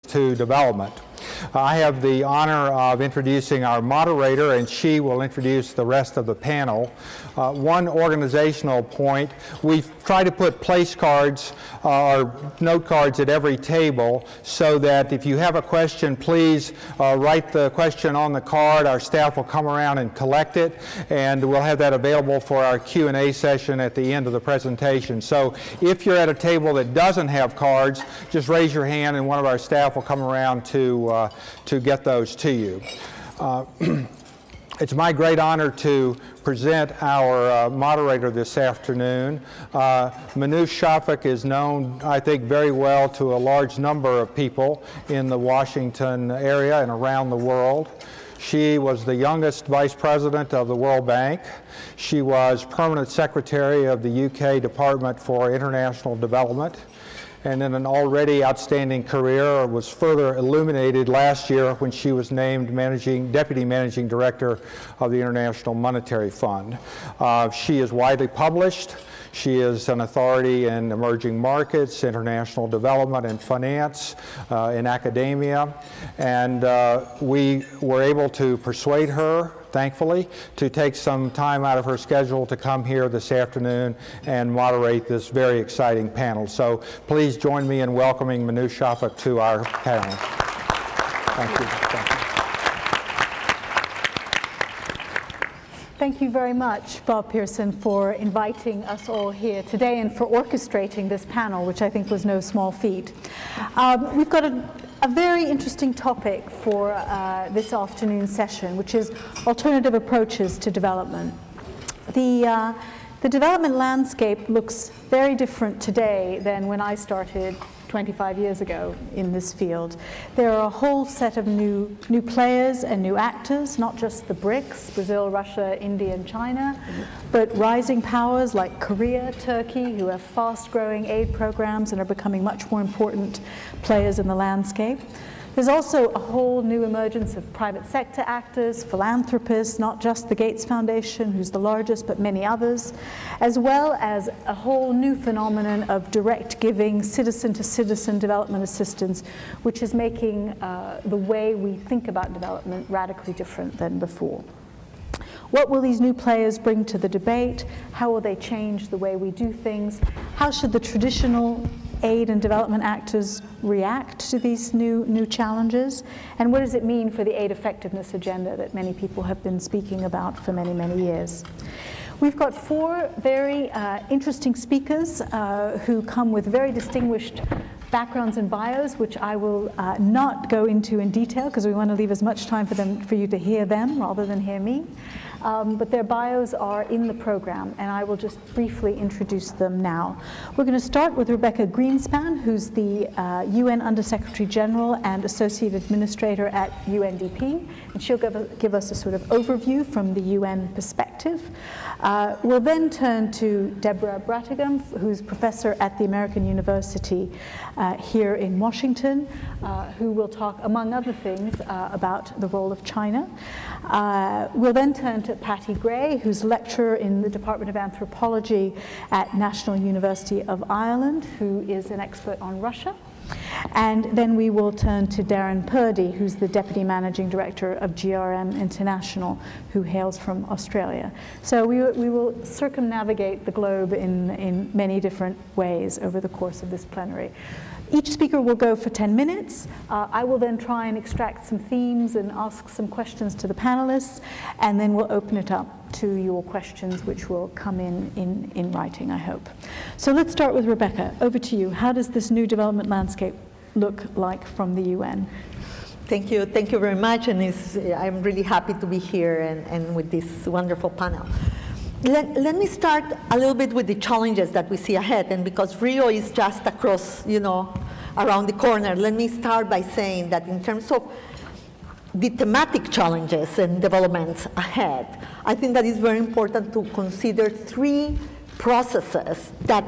to development. I have the honor of introducing our moderator, and she will introduce the rest of the panel. One organizational point, we've tried to put place cards or note cards at every table so that if you have a question, please write the question on the card. Our staff will come around and collect it, and we'll have that available for our Q&A session at the end of the presentation. So if you're at a table that doesn't have cards, just raise your hand and one of our staff will come around to get those to you. It's my great honor to present our moderator this afternoon. Manoush Shafik is known, I think, very well to a large number of people in the Washington area and around the world. She was the youngest vice president of the World Bank. She was permanent secretary of the UK Department for International Development. And in an already outstanding career was further illuminated last year when she was named Deputy Managing Director of the International Monetary Fund. She is widely published. She is an authority in emerging markets, international development and finance, in academia. And we were able to persuade her, thankfully, to take some time out of her schedule to come here this afternoon and moderate this very exciting panel. So please join me in welcoming Manoush Shafik to our panel. Thank you. Thank you. Thank you very much, Bob Pearson, for inviting us all here today and for orchestrating this panel, which I think was no small feat. We've got a very interesting topic for this afternoon session, which is alternative approaches to development. The development landscape looks very different today than when I started 25 years ago in this field. There are a whole set of new players and new actors, not just the BRICS, Brazil, Russia, India, and China, but rising powers like Korea, Turkey, who have fast-growing aid programs and are becoming much more important players in the landscape. There's also a whole new emergence of private sector actors, philanthropists, not just the Gates Foundation, who's the largest, but many others, as well as a whole new phenomenon of direct giving, citizen-to-citizen development assistance, which is making the way we think about development radically different than before. What will these new players bring to the debate? How will they change the way we do things? How should the traditional aid and development actors react to these new challenges? And what does it mean for the aid effectiveness agenda that many people have been speaking about for many, many years? We've got four very interesting speakers who come with very distinguished backgrounds and bios, which I will not go into in detail because we want to leave as much time for you to hear them rather than hear me. But their bios are in the program, and I will just briefly introduce them now. We're going to start with Rebecca Greenspan, who's the UN Undersecretary General and Associate Administrator at UNDP, and she'll give us a sort of overview from the UN perspective. We'll then turn to Deborah Bratigam, who's professor at the American University here in Washington, who will talk, among other things, about the role of China. We'll then turn to Patty Gray, who's lecturer in the Department of Anthropology at National University of Ireland, who is an expert on Russia. And then we will turn to Darren Purdy, who's the Deputy Managing Director of GRM International, who hails from Australia. So we will circumnavigate the globe in many different ways over the course of this plenary. Each speaker will go for 10 minutes. I will then try and extract some themes and ask some questions to the panelists, and then we'll open it up to your questions, which will come in writing, I hope. So let's start with Rebecca. Over to you. How does this new development landscape look like from the UN? Thank you very much, and I'm really happy to be here and with this wonderful panel. Let me start a little bit with the challenges that we see ahead, and because Rio is just across, around the corner, let me start by saying that in terms of the thematic challenges and developments ahead, I think that it's very important to consider three processes that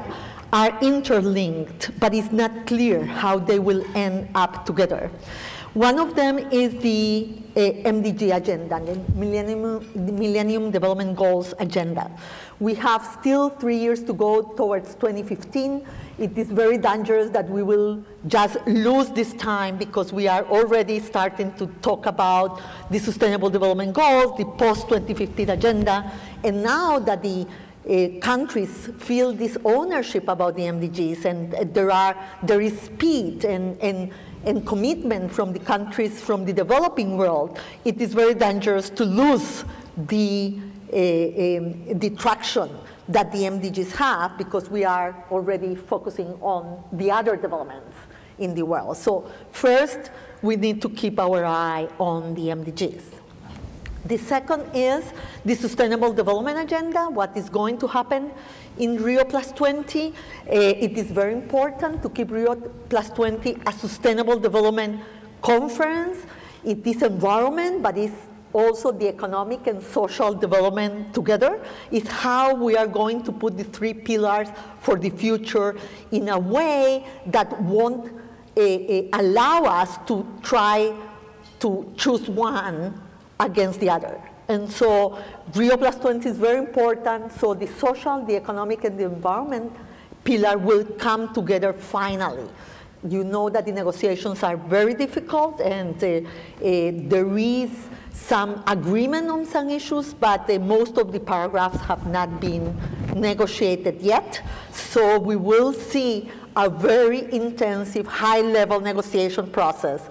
are interlinked, but it's not clear how they will end up together. One of them is the MDG agenda, the Millennium Development Goals agenda. We have still 3 years to go towards 2015. It is very dangerous that we will just lose this time because we are already starting to talk about the Sustainable Development Goals, the post-2015 agenda, and now that the countries feel this ownership about the MDGs, and there is speed and commitment from the countries from the developing world, it is very dangerous to lose the traction that the MDGs have because we are already focusing on the other developments in the world. So first, we need to keep our eye on the MDGs. The second is the Sustainable Development Agenda, what is going to happen in Rio Plus 20. It is very important to keep Rio Plus 20 a sustainable development conference. It is environment, but it's also the economic and social development together. It's how we are going to put the 3 pillars for the future in a way that won't allow us to try to choose one against the other. And so Rio Plus 20 is very important, so the social, the economic, and the environment pillar will come together finally. You know that the negotiations are very difficult, and there is some agreement on some issues, but most of the paragraphs have not been negotiated yet. So we will see a very intensive, high-level negotiation process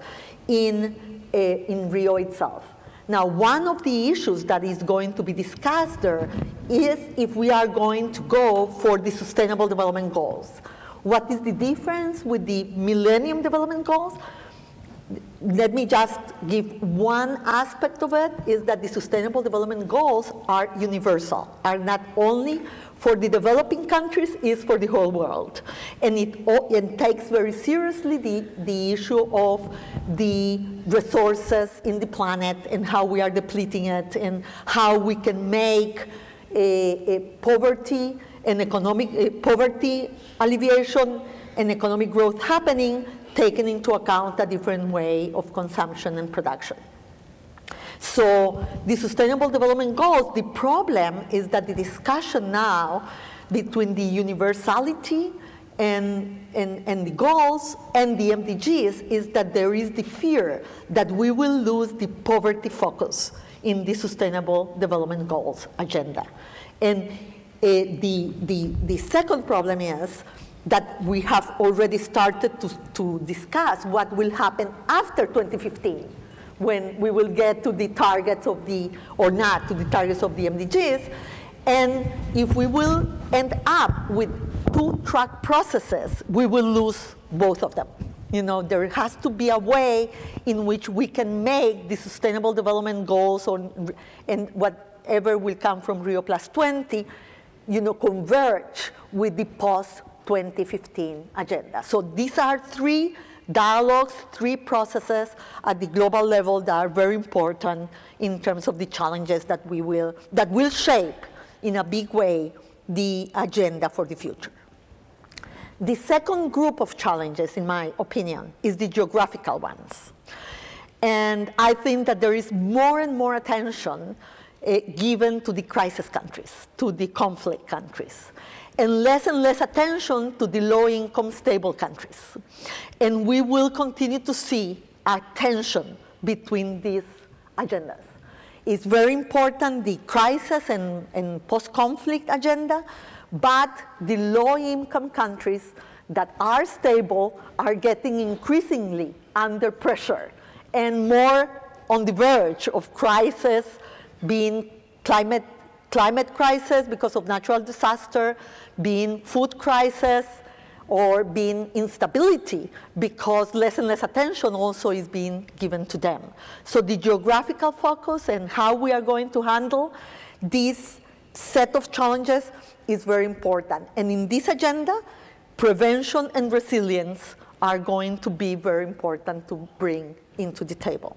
in Rio itself. Now, one of the issues that is going to be discussed there is if we are going to go for the Sustainable Development Goals. What is the difference with the Millennium Development Goals? Let me just give one aspect of it, is that the Sustainable Development Goals are universal, are not only for the developing countries, is for the whole world. And it takes very seriously the issue of the resources in the planet and how we are depleting it and how we can make poverty and economic poverty alleviation and economic growth happening, taking into account a different way of consumption and production. So the Sustainable Development Goals, the problem is that the discussion now between the universality and the goals and the MDGs is that there is the fear that we will lose the poverty focus in the Sustainable Development Goals agenda. And the second problem is that we have already started to discuss what will happen after 2015, when we will get to the targets of the, or not to the targets of the MDGs. And if we will end up with 2-track processes, we will lose both of them. You know, there has to be a way in which we can make the Sustainable Development Goals and whatever will come from Rio Plus 20, you know, converge with the post-2015 agenda. So these are 3 dialogues, 3 processes at the global level that are very important in terms of the challenges that will shape in a big way the agenda for the future. The second group of challenges, in my opinion, is the geographical ones. And I think that there is more and more attention given to the crisis countries, to the conflict countries, and less attention to the low-income stable countries. And we will continue to see a tension between these agendas. It's very important, the crisis and post-conflict agenda, but the low-income countries that are stable are getting increasingly under pressure and more on the verge of crisis, being climate crisis because of natural disaster, being food crisis, or being instability because less and less attention also is being given to them. So the geographical focus and how we are going to handle this set of challenges is very important. And in this agenda, prevention and resilience are going to be very important to bring into the table.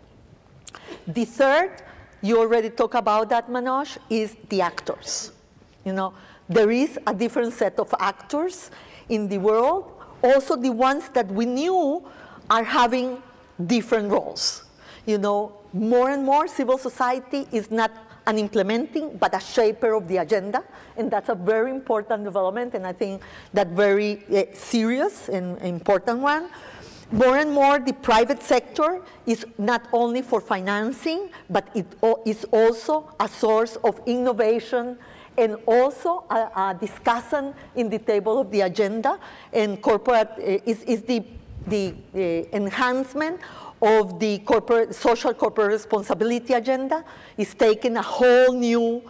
The third, you already talked about that, Manoj, is the actors. You know, there is a different set of actors, in the world, also the ones that we knew are having different roles. You know, more and more civil society is not an implementing, but a shaper of the agenda, and that's a very important development, and I think that very serious and important one. More and more, the private sector is not only for financing, but it is also a source of innovation and also a discussion in the table of the agenda. And corporate is the enhancement of the social corporate responsibility agenda is taking a whole new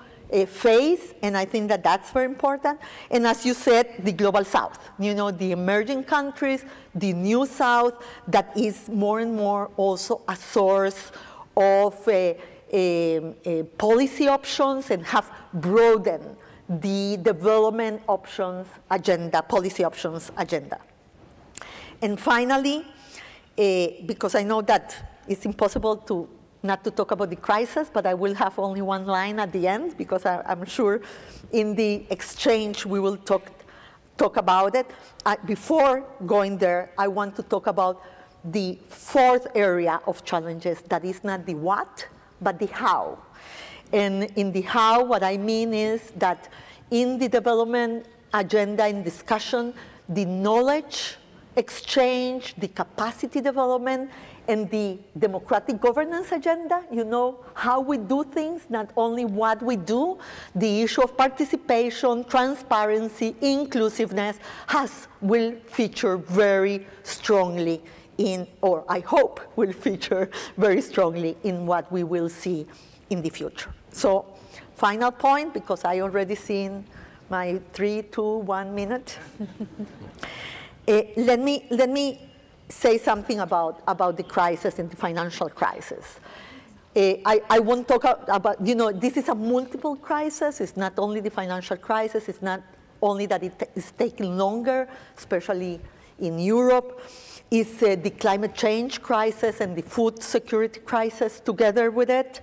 phase, and I think that that's very important. And as you said, the global south, you know, the emerging countries, the new south, that is more and more also a source of policy options and have broadened the development options agenda, policy options agenda. And finally, because I know that it's impossible not to talk about the crisis, but I will have only one line at the end, because I'm sure in the exchange we will talk about it. Before going there, I want to talk about the fourth area of challenges, that is not the what, but the how. And in the how, what I mean is that in the development agenda and discussion, the knowledge exchange, the capacity development, and the democratic governance agenda, you know, how we do things, not only what we do. The issue of participation, transparency, inclusiveness will feature very strongly in, or I hope will feature very strongly in what we will see in the future. So, final point, because I already seen my 3, 2, 1 minute. Let me say something about the crisis and the financial crisis. I won't talk about, you know, this is a multiple crisis. It's not only the financial crisis. It's not only that it is taking longer, especially in Europe. It's the climate change crisis and the food security crisis together with it.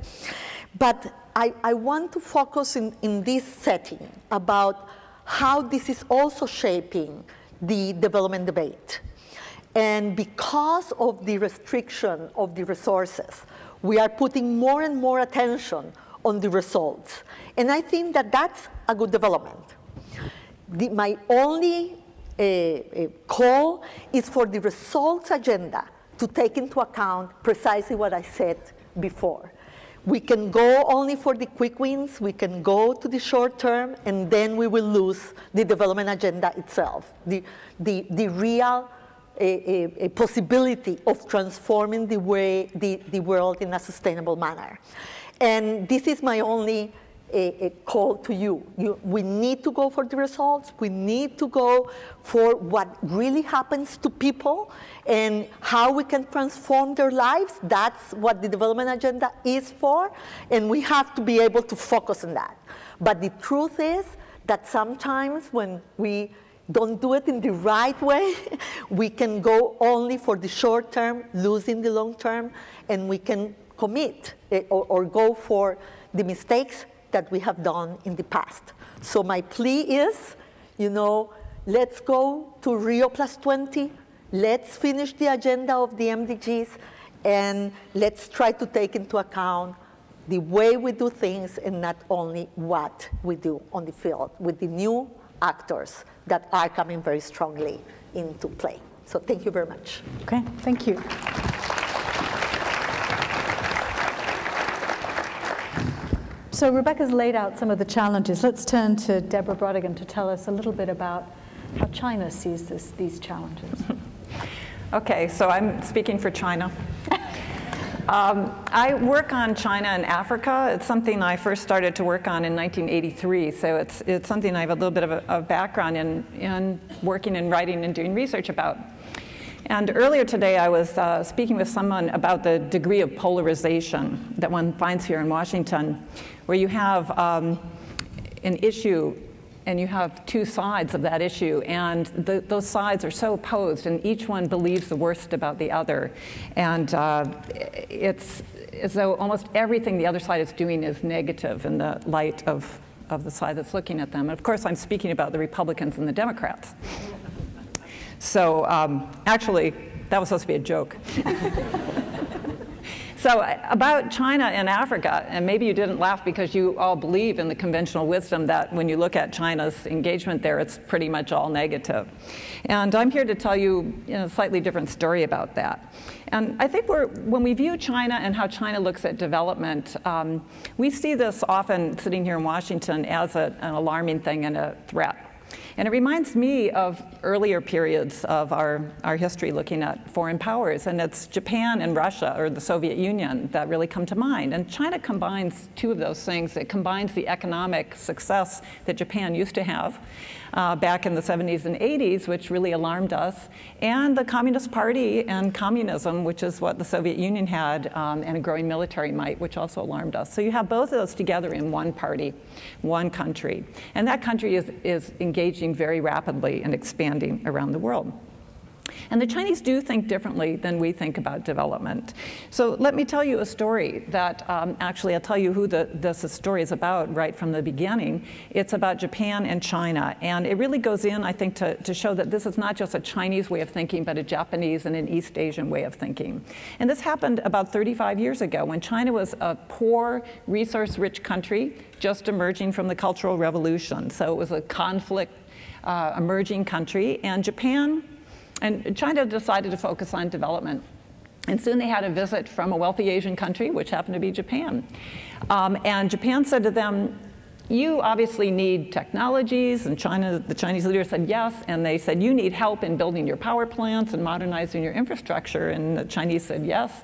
But I want to focus in this setting about how this is also shaping the development debate. And because of the restriction of the resources, we are putting more and more attention on the results. And I think that that's a good development. My only call is for the results agenda to take into account precisely what I said before. We can go only for the quick wins, we can go to the short term, and then we will lose the development agenda itself, the real possibility of transforming the world in a sustainable manner. And this is my only call to you. We need to go for the results. We need to go for what really happens to people and how we can transform their lives. That's what the development agenda is for, and we have to be able to focus on that. But the truth is that sometimes when we don't do it in the right way, we can go only for the short term, losing the long term, and we can commit or go for the mistakes that we have done in the past. So my plea is, you know, let's go to Rio +20, let's finish the agenda of the MDGs, and let's try to take into account the way we do things and not only what we do on the field with the new actors that are coming very strongly into play. So thank you very much. Okay, thank you. So Rebecca's laid out some of the challenges. Let's turn to Deborah Brodigan to tell us a little bit about how China sees these challenges. Okay, so I'm speaking for China. I work on China and Africa. It's something I first started to work on in 1983, so it's something I have a little bit of a background in working and writing and doing research about. And earlier today, I was speaking with someone about the degree of polarization that one finds here in Washington, where you have an issue and you have two sides of that issue, and those sides are so opposed, and each one believes the worst about the other. And it's as though almost everything the other side is doing is negative in the light of the side that's looking at them. And of course, I'm speaking about the Republicans and the Democrats. So actually, that was supposed to be a joke. So about China and Africa, and maybe you didn't laugh because you all believe in the conventional wisdom that when you look at China's engagement there, it's pretty much all negative. And I'm here to tell you, a slightly different story about that. And I think when we view China and how China looks at development, we see this often sitting here in Washington as an alarming thing and a threat. And it reminds me of earlier periods of our history looking at foreign powers, and it's Japan and Russia, or the Soviet Union, that really come to mind. And China combines two of those things. It combines the economic success that Japan used to have back in the 70s and 80s, which really alarmed us, and the Communist Party and communism, which is what the Soviet Union had, and a growing military might, which also alarmed us. So you have both of those together in one party, one country. And that country is engaging very rapidly and expanding around the world. And the Chinese do think differently than we think about development. So let me tell you a story that actually I'll tell you who this story is about right from the beginning. It's about Japan and China. And it really goes in, I think, to show that this is not just a Chinese way of thinking, but a Japanese and an East Asian way of thinking. And this happened about 35 years ago when China was a poor, resource-rich country just emerging from the Cultural Revolution. So it was a conflict emerging country. And China decided to focus on development. And soon they had a visit from a wealthy Asian country, which happened to be Japan. And Japan said to them, you obviously need technologies, and the Chinese leader said yes, and they said, you need help in building your power plants and modernizing your infrastructure, and the Chinese said yes.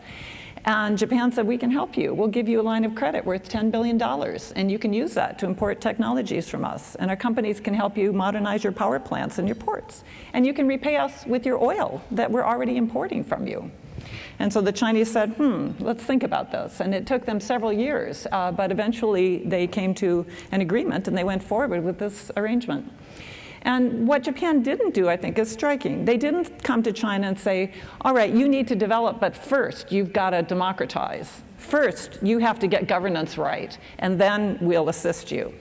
And Japan said, we can help you. We'll give you a line of credit worth $10 billion, and you can use that to import technologies from us. And our companies can help you modernize your power plants and your ports. And you can repay us with your oil that we're already importing from you. And so the Chinese said, let's think about this. And it took them several years, but eventually they came to an agreement, and they went forward with this arrangement. And what Japan didn't do, I think, is striking. They didn't come to China and say, all right, you need to develop, but first you've got to democratize. First, you have to get governance right, and then we'll assist you.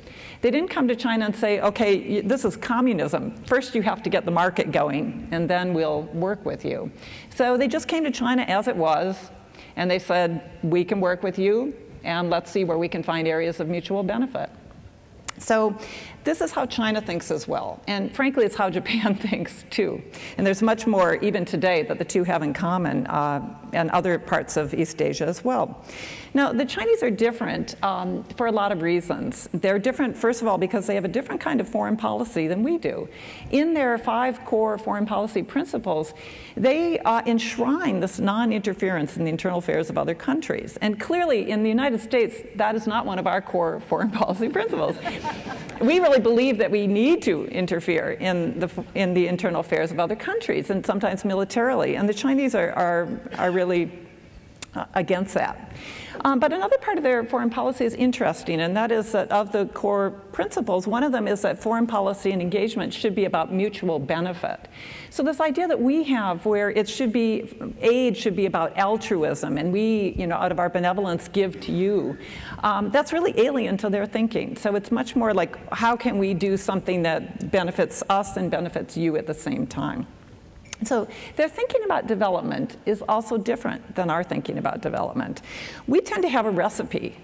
They didn't come to China and say, okay, this is communism. First, you have to get the market going, and then we'll work with you. So they just came to China as it was, and they said, we can work with you, and let's see where we can find areas of mutual benefit. So this is how China thinks as well. And frankly, it's how Japan thinks too. And there's much more, even today, that the two have in common, and other parts of East Asia as well. Now, the Chinese are different for a lot of reasons. They're different, first of all, because they have a different kind of foreign policy than we do. In their 5 core foreign policy principles, they enshrine this non-interference in the internal affairs of other countries. And clearly, in the United States, that is not one of our core foreign policy principles. We really believe that we need to interfere in the internal affairs of other countries, and sometimes militarily. And the Chinese are really against that. But another part of their foreign policy is interesting, and that is that of the core principles, one of them is that foreign policy and engagement should be about mutual benefit. So this idea that we have where it should be, aid should be about altruism, and we, out of our benevolence, give to you, that's really alien to their thinking. So it's much more like, how can we do something that benefits us and benefits you at the same time? So their thinking about development is also different than our thinking about development. We tend to have a recipe.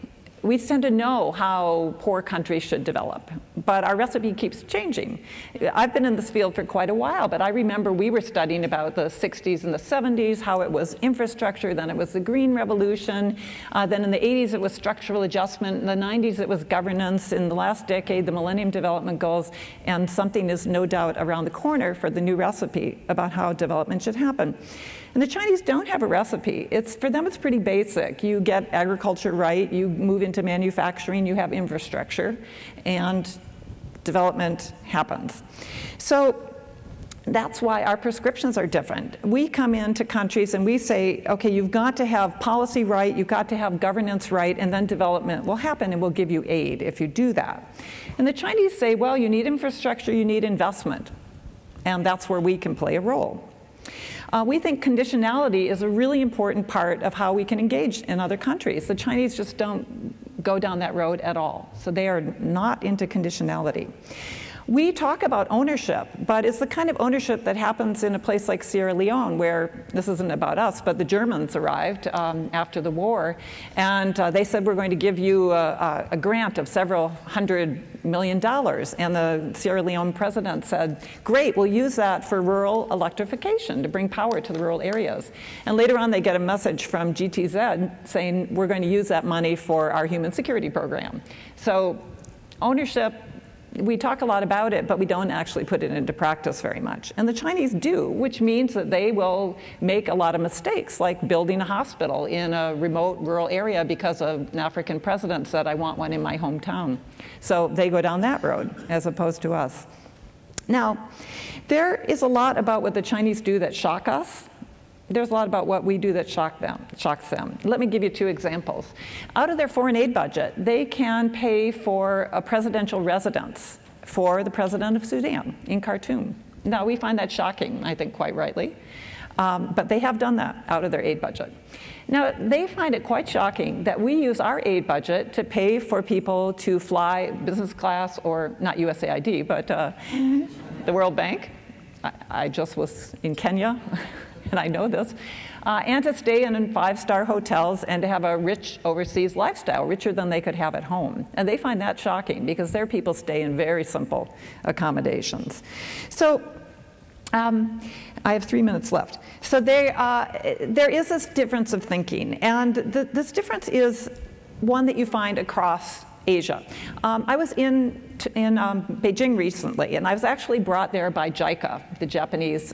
We tend to know how poor countries should develop, but our recipe keeps changing. I've been in this field for quite a while, but I remember we were studying about the 60s and the 70s, how it was infrastructure, then it was the Green Revolution, then in the 80s it was structural adjustment, in the 90s it was governance, in the last decade the Millennium Development Goals, and something is no doubt around the corner for the new recipe about how development should happen. And the Chinese don't have a recipe. For them, it's pretty basic. You get agriculture right, you move into manufacturing, you have infrastructure, and development happens. So that's why our prescriptions are different. We come into countries and we say, okay, you've got to have policy right, you've got to have governance right, and then development will happen and we'll give you aid if you do that. And the Chinese say, well, you need infrastructure, you need investment, and that's where we can play a role. We think conditionality is a really important part of how we can engage in other countries. The Chinese just don't go down that road at all. So they are not into conditionality. We talk about ownership, but it's the kind of ownership that happens in a place like Sierra Leone, where this isn't about us, but the Germans arrived after the war, and they said, we're going to give you a grant of several $100 million. And the Sierra Leone president said, great, we'll use that for rural electrification, to bring power to the rural areas. And later on, they get a message from GTZ saying, we're going to use that money for our human security program. So ownership, we talk a lot about it, but we don't actually put it into practice very much. And the Chinese do, which means that they will make a lot of mistakes, like building a hospital in a remote rural area because an African president said, I want one in my hometown. So they go down that road, as opposed to us. Now, there is a lot about what the Chinese do that shock us. There's a lot about what we do that shocks them. Let me give you 2 examples. Out of their foreign aid budget, they can pay for a presidential residence for the president of Sudan in Khartoum. Now, we find that shocking, I think quite rightly, but they have done that out of their aid budget. Now, they find it quite shocking that we use our aid budget to pay for people to fly business class, or not USAID, but the World Bank. I just was in Kenya. And I know this, and to stay in 5-star hotels and to have a rich overseas lifestyle, richer than they could have at home. And they find that shocking because their people stay in very simple accommodations. So I have 3 minutes left. So there is this difference of thinking, and this difference is one that you find across Asia. I was in Beijing recently, and I was actually brought there by JICA, the Japanese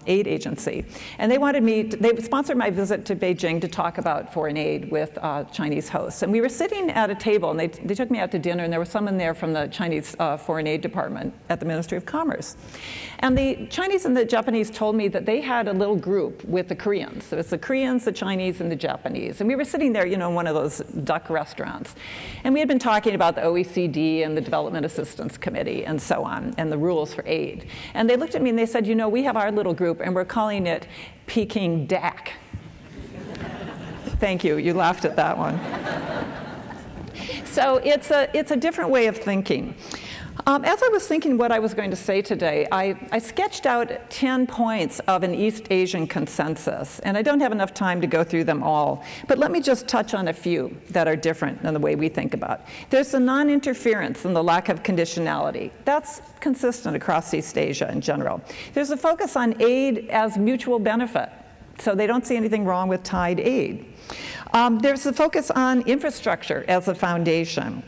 aid agency. And they wanted me to, they sponsored my visit to Beijing to talk about foreign aid with Chinese hosts. And we were sitting at a table, and they took me out to dinner, and there was someone there from the Chinese foreign aid department at the Ministry of Commerce. And the Chinese and the Japanese told me that they had a little group with the Koreans. So it's the Koreans, the Chinese, and the Japanese. And we were sitting there, you know, in one of those duck restaurants. And we had been talking about the OECD and the Development Assistance Committee and so on, and the rules for aid. And they looked at me and they said, you know, we have our little group and we're calling it Peking DAC. Thank you, you laughed at that one. So it's a different way of thinking. As I was thinking what I was going to say today, I sketched out 10 points of an East Asian consensus, and I don't have enough time to go through them all, but let me just touch on a few that are different than the way we think about it. There's the non-interference and the lack of conditionality. That's consistent across East Asia in general. There's a focus on aid as mutual benefit, so they don't see anything wrong with tied aid. There's a focus on infrastructure as a foundation.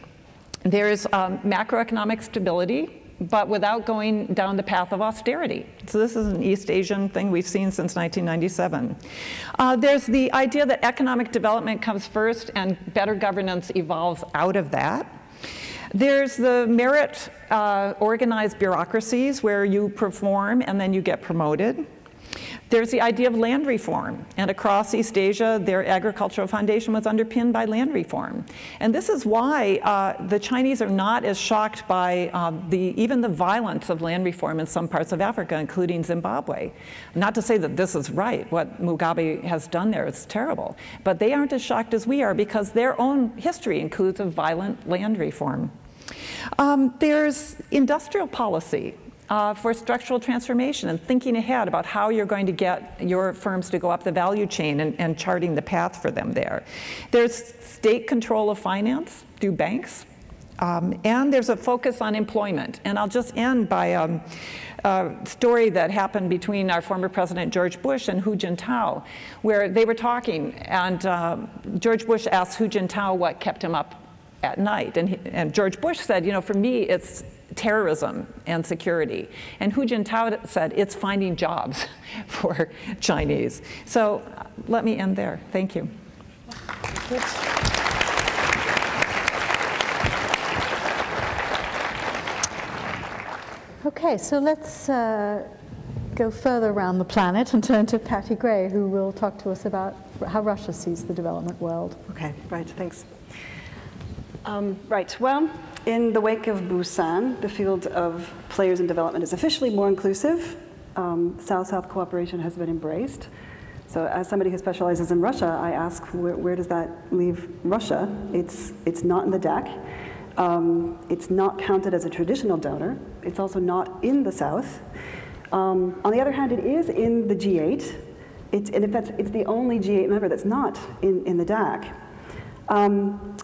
There's macroeconomic stability, but without going down the path of austerity. So this is an East Asian thing we've seen since 1997. There's the idea that economic development comes first and better governance evolves out of that. There's the merit organized bureaucracies where you perform and then you get promoted. There's the idea of land reform, and across East Asia, their agricultural foundation was underpinned by land reform. And this is why the Chinese are not as shocked by even the violence of land reform in some parts of Africa, including Zimbabwe. Not to say that this is right, what Mugabe has done there is terrible, but they aren't as shocked as we are because their own history includes a violent land reform. There's industrial policy. For structural transformation and thinking ahead about how you're going to get your firms to go up the value chain and charting the path for them there. There's state control of finance through banks, and there's a focus on employment. And I'll just end by a story that happened between our former President George Bush and Hu Jintao, where they were talking, and George Bush asked Hu Jintao what kept him up at night. And George Bush said, you know, for me, it's terrorism and security. And Hu Jintao said, it's finding jobs for Chinese. So let me end there. Thank you. Okay, so let's go further around the planet and turn to Patty Gray, who will talk to us about how Russia sees the development world. Okay, right, thanks. Right, well, in the wake of Busan, the field of players in development is officially more inclusive. South-South cooperation has been embraced. So as somebody who specializes in Russia, I ask, where does that leave Russia? It's not in the deck. It's not counted as a traditional donor. It's also not in the South. On the other hand, it is in the G8. And in fact, it's the only G8 member that's not in the DAC.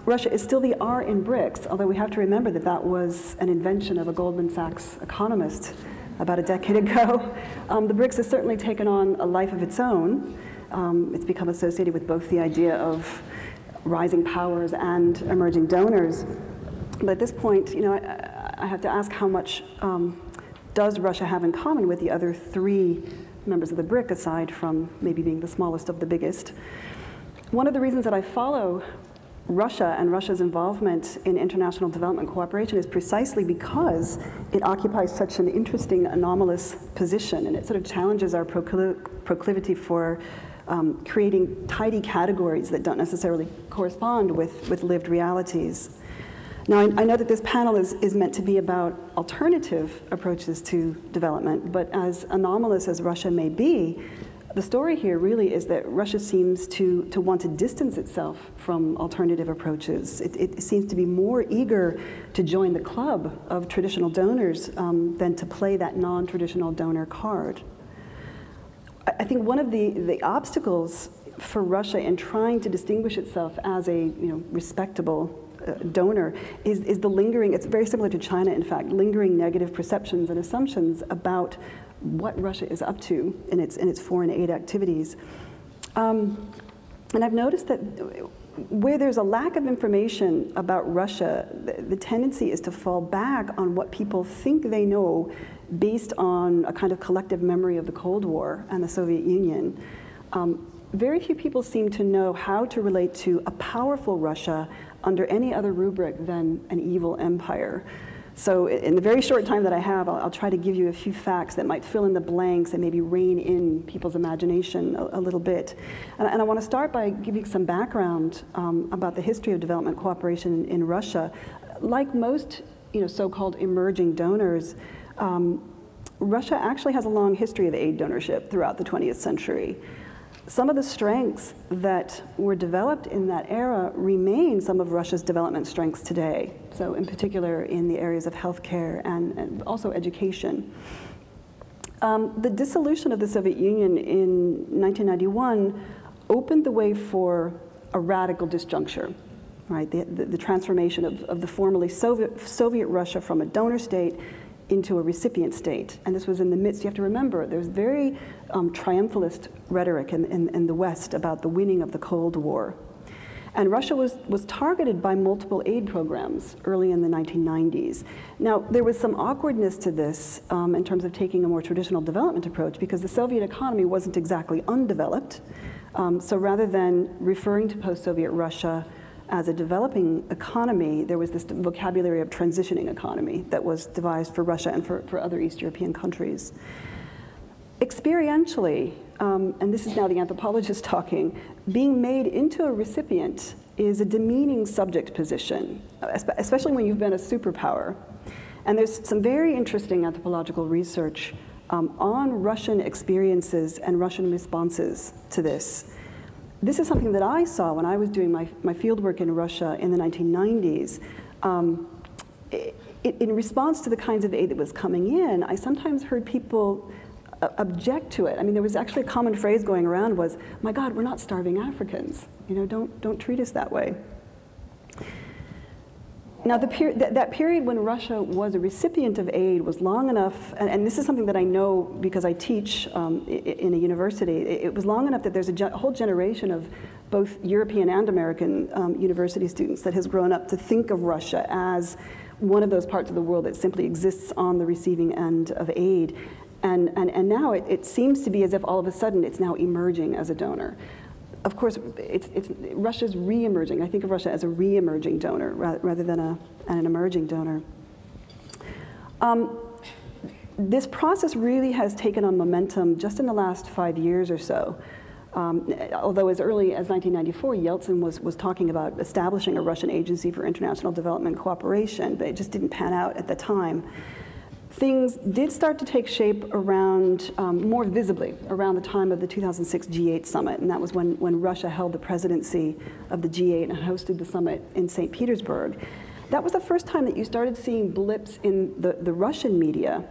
Russia is still the R in BRICS, although we have to remember that that was an invention of a Goldman Sachs economist about a decade ago. The BRICS has certainly taken on a life of its own. It's become associated with both the idea of rising powers and emerging donors. But at this point, you know, I have to ask how much does Russia have in common with the other three members of the BRIC, aside from maybe being the smallest of the biggest. One of the reasons that I follow Russia and Russia's involvement in international development cooperation is precisely because it occupies such an interesting, anomalous position, and it sort of challenges our proclivity for creating tidy categories that don't necessarily correspond with lived realities. Now, I know that this panel is meant to be about alternative approaches to development, but as anomalous as Russia may be, the story here really is that Russia seems to want to distance itself from alternative approaches. It seems to be more eager to join the club of traditional donors than to play that non-traditional donor card. I think one of the obstacles for Russia in trying to distinguish itself as a respectable donor is the lingering, it's very similar to China in fact, lingering negative perceptions and assumptions about what Russia is up to in its foreign aid activities. And I've noticed that where there's a lack of information about Russia, the tendency is to fall back on what people think they know based on a kind of collective memory of the Cold War and the Soviet Union. Very few people seem to know how to relate to a powerful Russia under any other rubric than an evil empire. So in the very short time that I have, I'll try to give you a few facts that might fill in the blanks and maybe rein in people's imagination a little bit. And I want to start by giving some background about the history of development cooperation in Russia. Like most so-called emerging donors, Russia actually has a long history of aid donorship throughout the 20th century. Some of the strengths that were developed in that era remain some of Russia's development strengths today. So in particular in the areas of healthcare and also education. The dissolution of the Soviet Union in 1991 opened the way for a radical disjuncture, right? The transformation of the formerly Soviet Russia from a donor state into a recipient state. And this was in the midst, you have to remember, there's very triumphalist rhetoric in the West about the winning of the Cold War. And Russia was targeted by multiple aid programs early in the 1990s. Now, there was some awkwardness to this in terms of taking a more traditional development approach because the Soviet economy wasn't exactly undeveloped. So rather than referring to post-Soviet Russia as a developing economy, there was this vocabulary of transitioning economy that was devised for Russia and for other East European countries. Experientially, and this is now the anthropologist talking, being made into a recipient is a demeaning subject position, especially when you've been a superpower. And there's some very interesting anthropological research on Russian experiences and Russian responses to this. This is something that I saw when I was doing my fieldwork in Russia in the 1990s. In response to the kinds of aid that was coming in, I sometimes heard people object to it. I mean, there was actually a common phrase going around was, my God, we're not starving Africans. Don't treat us that way. Now, that period when Russia was a recipient of aid was long enough, and this is something that I know because I teach in a university, it was long enough that there's a whole generation of both European and American university students that has grown up to think of Russia as one of those parts of the world that simply exists on the receiving end of aid. And now it seems to be as if all of a sudden it's now emerging as a donor. Of course, Russia's re-emerging. I think of Russia as a re-emerging donor rather than an emerging donor. This process really has taken on momentum just in the last 5 years or so. Although as early as 1994, Yeltsin was talking about establishing a Russian agency for international development cooperation, but it just didn't pan out at the time. Things did start to take shape around, more visibly, around the time of the 2006 G8 summit, and that was when Russia held the presidency of the G8 and hosted the summit in St. Petersburg. that was the first time that you started seeing blips in the Russian media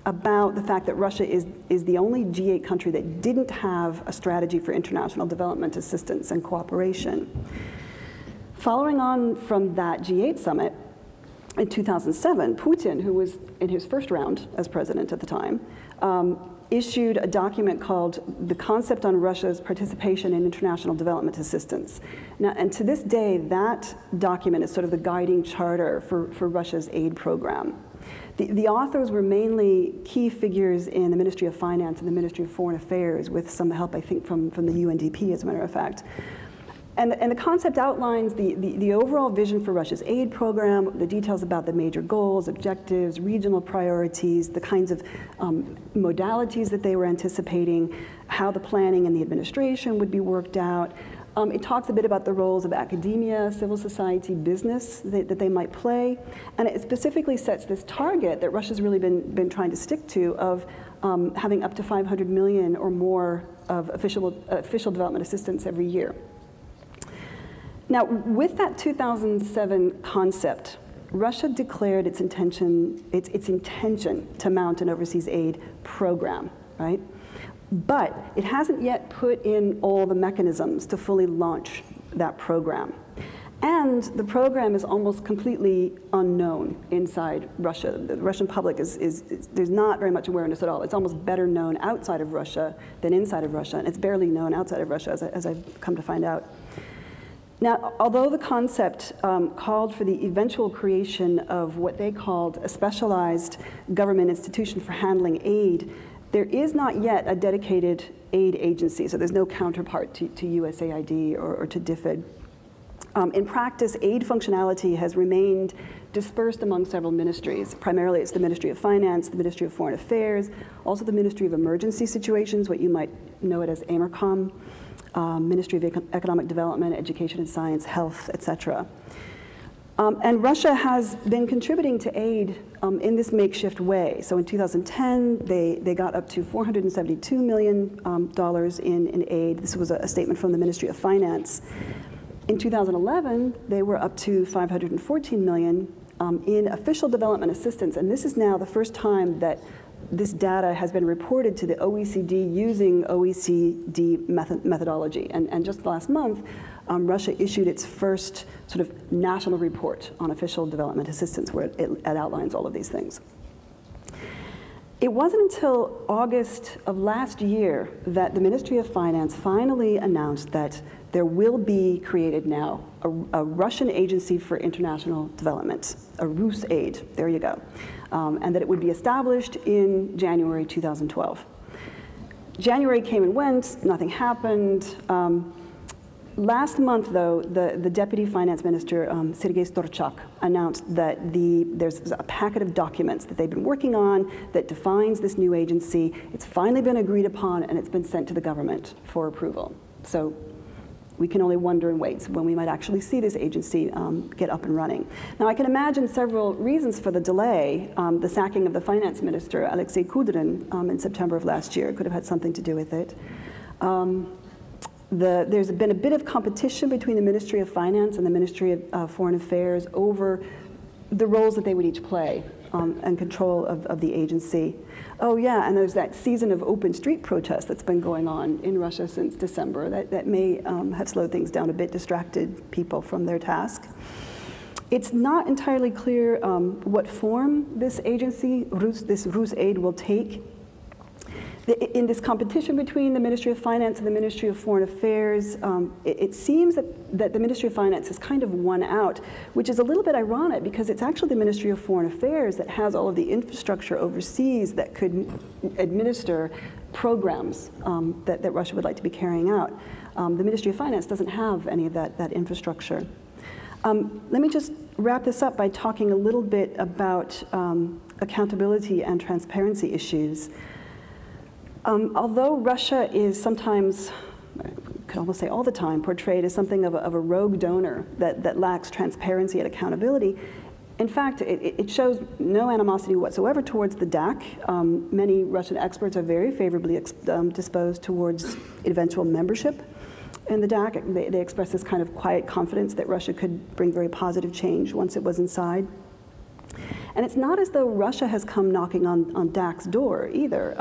about the fact that Russia is the only G8 country that didn't have a strategy for international development assistance and cooperation. Following on from that G8 summit, in 2007, Putin, who was in his first round as president at the time, issued a document called The Concept on Russia's Participation in International Development Assistance. Now, and to this day, that document is sort of the guiding charter for Russia's aid program. The authors were mainly key figures in the Ministry of Finance and the Ministry of Foreign Affairs, with some help, I think, from the UNDP, as a matter of fact. And the concept outlines the overall vision for Russia's aid program, the details about the major goals, objectives, regional priorities, the kinds of modalities that they were anticipating, how the planning and the administration would be worked out. It talks a bit about the roles of academia, civil society, business that they might play. And it specifically sets this target that Russia's really been trying to stick to of having up to 500 million or more of official development assistance every year. Now, with that 2007 concept, Russia declared its intention to mount an overseas aid program, right? But it hasn't yet put in all the mechanisms to fully launch that program. And the program is almost completely unknown inside Russia. The Russian public there's not very much awareness at all. It's almost better known outside of Russia than inside of Russia, and it's barely known outside of Russia, as I've come to find out. Now, although the concept called for the eventual creation of what they called a specialized government institution for handling aid, there is not yet a dedicated aid agency, so there's no counterpart to USAID or to DFID. In practice, aid functionality has remained dispersed among several ministries. Primarily, it's the Ministry of Finance, the Ministry of Foreign Affairs, also the Ministry of Emergency Situations, what you might know it as AMERCOM, Ministry of Economic Development, Education and Science, Health, etc. And Russia has been contributing to aid in this makeshift way. So in 2010, they got up to $472 million in aid. This was a statement from the Ministry of Finance. In 2011, they were up to $514 million in official development assistance. And this is now the first time that this data has been reported to the OECD using OECD methodology. And just last month, Russia issued its first sort of national report on official development assistance, where it outlines all of these things. It wasn't until August of last year that the Ministry of Finance finally announced that there will be created now a Russian Agency for International Development, a RusAid, there you go, and that it would be established in January 2012. January came and went, nothing happened. Last month, though, the Deputy Finance Minister, Sergei Storchak, announced that there's a packet of documents that they've been working on that defines this new agency. It's finally been agreed upon, and it's been sent to the government for approval. So we can only wonder and wait when we might actually see this agency get up and running. Now, I can imagine several reasons for the delay. The sacking of the finance minister, Alexei Kudrin, in September of last year could have had something to do with it. There's been a bit of competition between the Ministry of Finance and the Ministry of Foreign Affairs over the roles that they would each play and control of the agency. Oh yeah, and there's that season of open street protests that's been going on in Russia since December that may have slowed things down a bit, distracted people from their task. It's not entirely clear what form this agency, this RusAid, will take. In this competition between the Ministry of Finance and the Ministry of Foreign Affairs, it seems that the Ministry of Finance has kind of won out, which is a little bit ironic because it's actually the Ministry of Foreign Affairs that has all of the infrastructure overseas that could administer programs that Russia would like to be carrying out. The Ministry of Finance doesn't have any of that infrastructure. Let me just wrap this up by talking a little bit about accountability and transparency issues. Although Russia is sometimes, I could almost say all the time, portrayed as something of a rogue donor that lacks transparency and accountability, in fact, it shows no animosity whatsoever towards the DAC. Many Russian experts are very favorably disposed towards eventual membership. in the DAC. They expressed this kind of quiet confidence that Russia could bring very positive change once it was inside. And it's not as though Russia has come knocking on DAC's door either.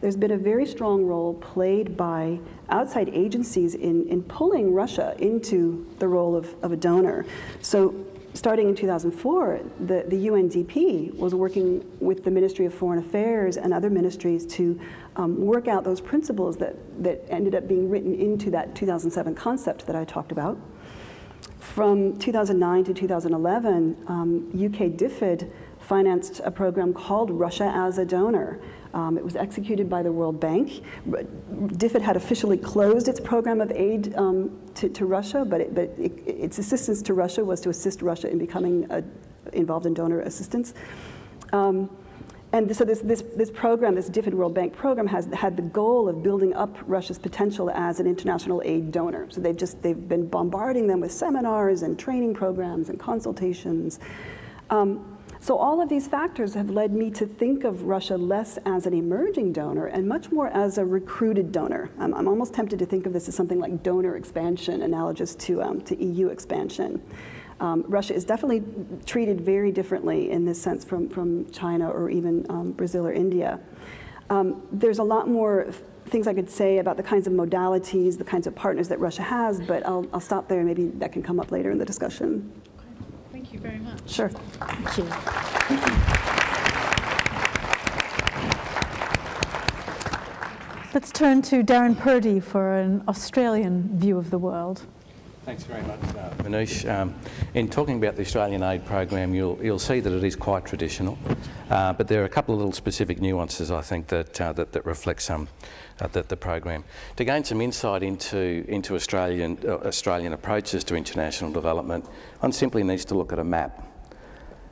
There's been a very strong role played by outside agencies in pulling Russia into the role of a donor. So starting in 2004, the UNDP was working with the Ministry of Foreign Affairs and other ministries to work out those principles that ended up being written into that 2007 concept that I talked about. From 2009 to 2011, UK DFID financed a program called Russia as a Donor. It was executed by the World Bank. DFID had officially closed its program of aid to Russia, but its assistance to Russia was to assist Russia in becoming involved in donor assistance. And so this program, this DFID World Bank program, has had the goal of building up Russia's potential as an international aid donor. So they've been bombarding them with seminars and training programs and consultations. So all of these factors have led me to think of Russia less as an emerging donor and much more as a recruited donor. I'm almost tempted to think of this as something like donor expansion, analogous to EU expansion. Russia is definitely treated very differently in this sense from China or even Brazil or India. There's a lot more things I could say about the kinds of modalities, the kinds of partners that Russia has, but I'll stop there. Maybe that can come up later in the discussion. Thank you very much. Sure. Thank you. Let's turn to Darren Purdy for an Australian view of the world. Thanks very much, Manoush. In talking about the Australian aid program, you'll see that it is quite traditional, but there are a couple of little specific nuances, I think, that reflect the program. To gain some insight into Australian approaches to international development, one simply needs to look at a map.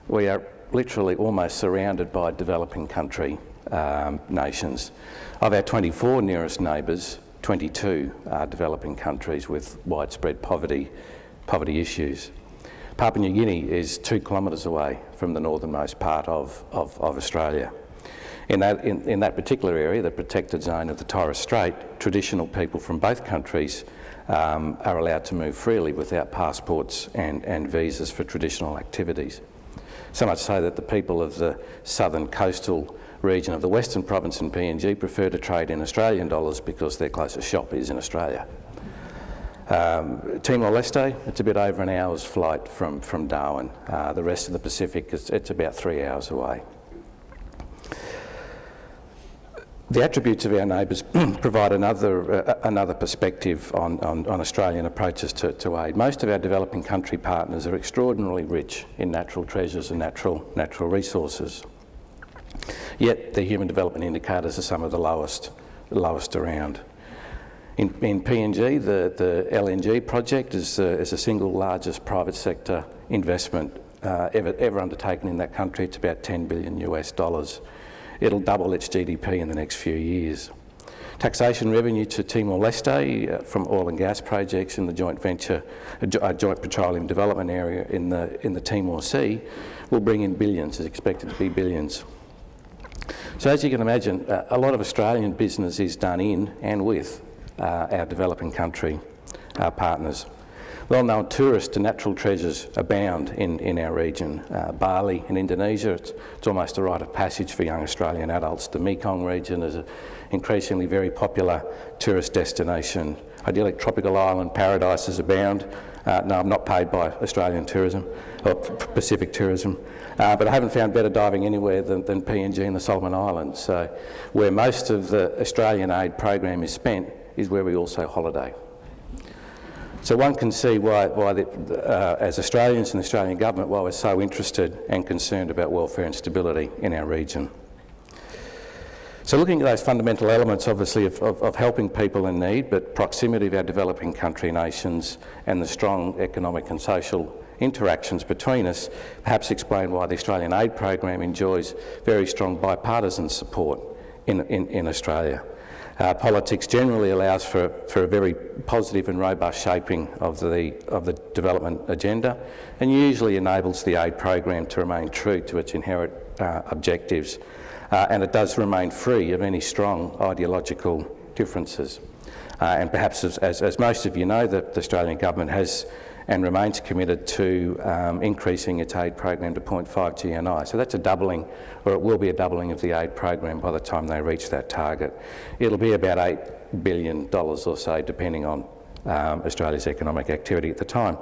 We are literally almost surrounded by developing country nations. Of our 24 nearest neighbours, 22 are developing countries with widespread poverty issues. Papua New Guinea is 2 kilometres away from the northernmost part of Australia. In that particular area, the protected zone of the Torres Strait, traditional people from both countries are allowed to move freely without passports and visas for traditional activities. So much so that the people of the southern coastal region of the Western Province and PNG prefer to trade in Australian dollars because their closest shop is in Australia. Timor-Leste, it's a bit over an hour's flight from Darwin. The rest of the Pacific, it's about 3 hours away. The attributes of our neighbours provide another perspective on Australian approaches to aid. Most of our developing country partners are extraordinarily rich in natural treasures and natural resources. Yet their human development indicators are some of the lowest around. In PNG, the LNG project is the single largest private sector investment ever undertaken in that country. It's about $10 billion US. It'll double its GDP in the next few years. Taxation revenue to Timor-Leste from oil and gas projects in the joint petroleum development area in the Timor Sea will bring in billions, is expected to be billions. So as you can imagine, a lot of Australian business is done in and with our developing country partners. Well-known tourist and natural treasures abound in our region. Bali in Indonesia, it's almost a rite of passage for young Australian adults. The Mekong region is an increasingly very popular tourist destination. Idyllic tropical island paradises abound. No, I'm not paid by Australian tourism, or Pacific tourism, but I haven't found better diving anywhere than PNG and the Solomon Islands. So where most of the Australian aid program is spent is where we also holiday. So one can see why as Australians and the Australian government, why we're so interested and concerned about welfare and stability in our region. So looking at those fundamental elements, obviously, of helping people in need, but proximity of our developing country nations and the strong economic and social interactions between us, perhaps explain why the Australian aid program enjoys very strong bipartisan support in Australia. Politics generally allows for a very positive and robust shaping of the development agenda, and usually enables the aid program to remain true to its inherent objectives, and it does remain free of any strong ideological differences. And perhaps, as most of you know, the Australian government has and remains committed to increasing its aid program to 0.5 GNI. So that's a doubling, or it will be a doubling of the aid program by the time they reach that target. It'll be about $8 billion or so, depending on Australia's economic activity at the time.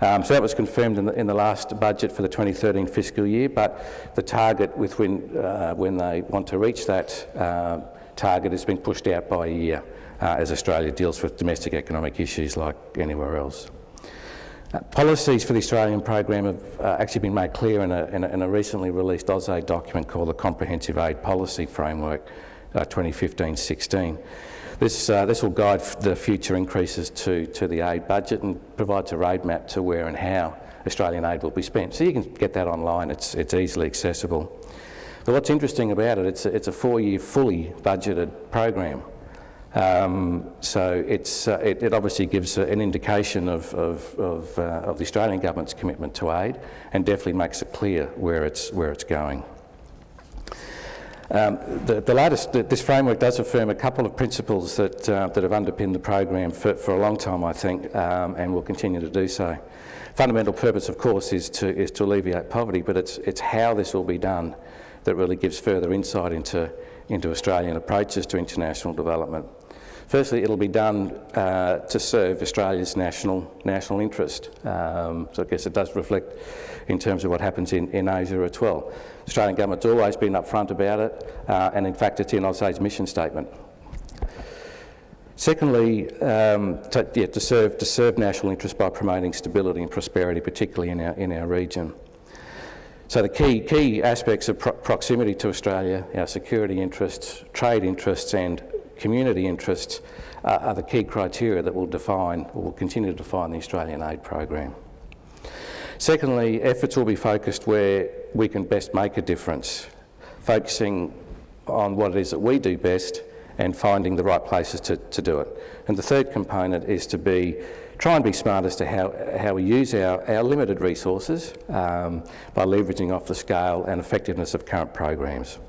So that was confirmed in the last budget for the 2013 fiscal year, but the target when they want to reach that target has been pushed out by a year as Australia deals with domestic economic issues like anywhere else. Policies for the Australian program have actually been made clear in a recently released AusAid document called the Comprehensive Aid Policy Framework 2015-16. This will guide the future increases to the aid budget and provides a roadmap to where and how Australian aid will be spent. So you can get that online, it's easily accessible. But what's interesting about it, it's a 4-year fully budgeted program. So it obviously gives an indication of the Australian government's commitment to aid, and definitely makes it clear where it's going. This framework does affirm a couple of principles that have underpinned the program for a long time, I think, and will continue to do so. Fundamental purpose, of course, is to alleviate poverty, but it's how this will be done that really gives further insight into Australian approaches to international development. Firstly, it'll be done to serve Australia's national interest. So I guess it does reflect in terms of what happens in Asia as well. The Australian government's always been upfront about it, and in fact it's in AusAid's mission statement. Secondly, to serve national interest by promoting stability and prosperity, particularly in our region. So the key aspects of proximity to Australia, our security interests, trade interests and community interests are the key criteria that will continue to define the Australian aid program. Secondly, efforts will be focused where we can best make a difference, focusing on what it is that we do best and finding the right places to do it. And the third component is to try and be smart as to how we use our limited resources by leveraging off the scale and effectiveness of current programs.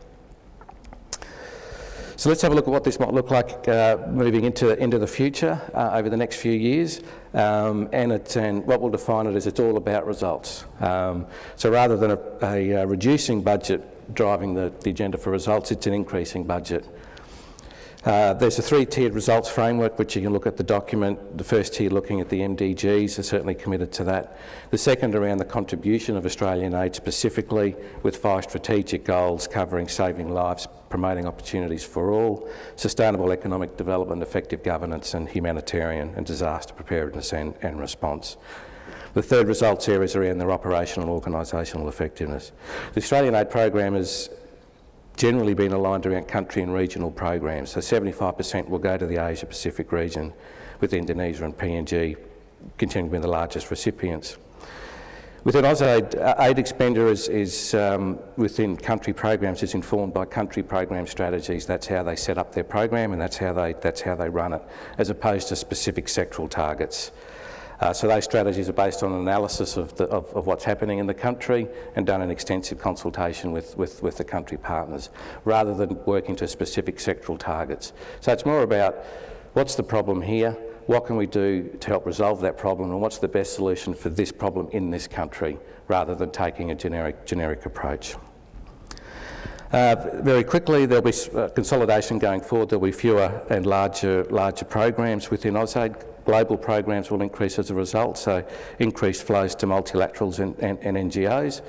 So let's have a look at what this might look like moving into the future over the next few years, and what will define it is it's all about results. So rather than a reducing budget driving the agenda for results, it's an increasing budget. There's a 3-tiered results framework, which you can look at the document. The first tier looking at the MDGs, are certainly committed to that. The second around the contribution of Australian aid specifically, with 5 strategic goals covering saving lives, promoting opportunities for all, sustainable economic development, effective governance and humanitarian and disaster preparedness and response. The third results areas around their operational and organisational effectiveness. The Australian aid program is generally been aligned around country and regional programs. So 75% will go to the Asia Pacific region, with Indonesia and PNG continuing to be the largest recipients. Within AusAid, aid expenditure is within country programs is informed by country program strategies. That's how they set up their program, and that's how they run it, as opposed to specific sectoral targets. So those strategies are based on an analysis of what's happening in the country and done in extensive consultation with the country partners, rather than working to specific sectoral targets. So it's more about what's the problem here, what can we do to help resolve that problem, and what's the best solution for this problem in this country, rather than taking a generic approach. Very quickly, there'll be consolidation going forward. There'll be fewer and larger programs within AusAid. Global programs will increase as a result, so increased flows to multilaterals and NGOs.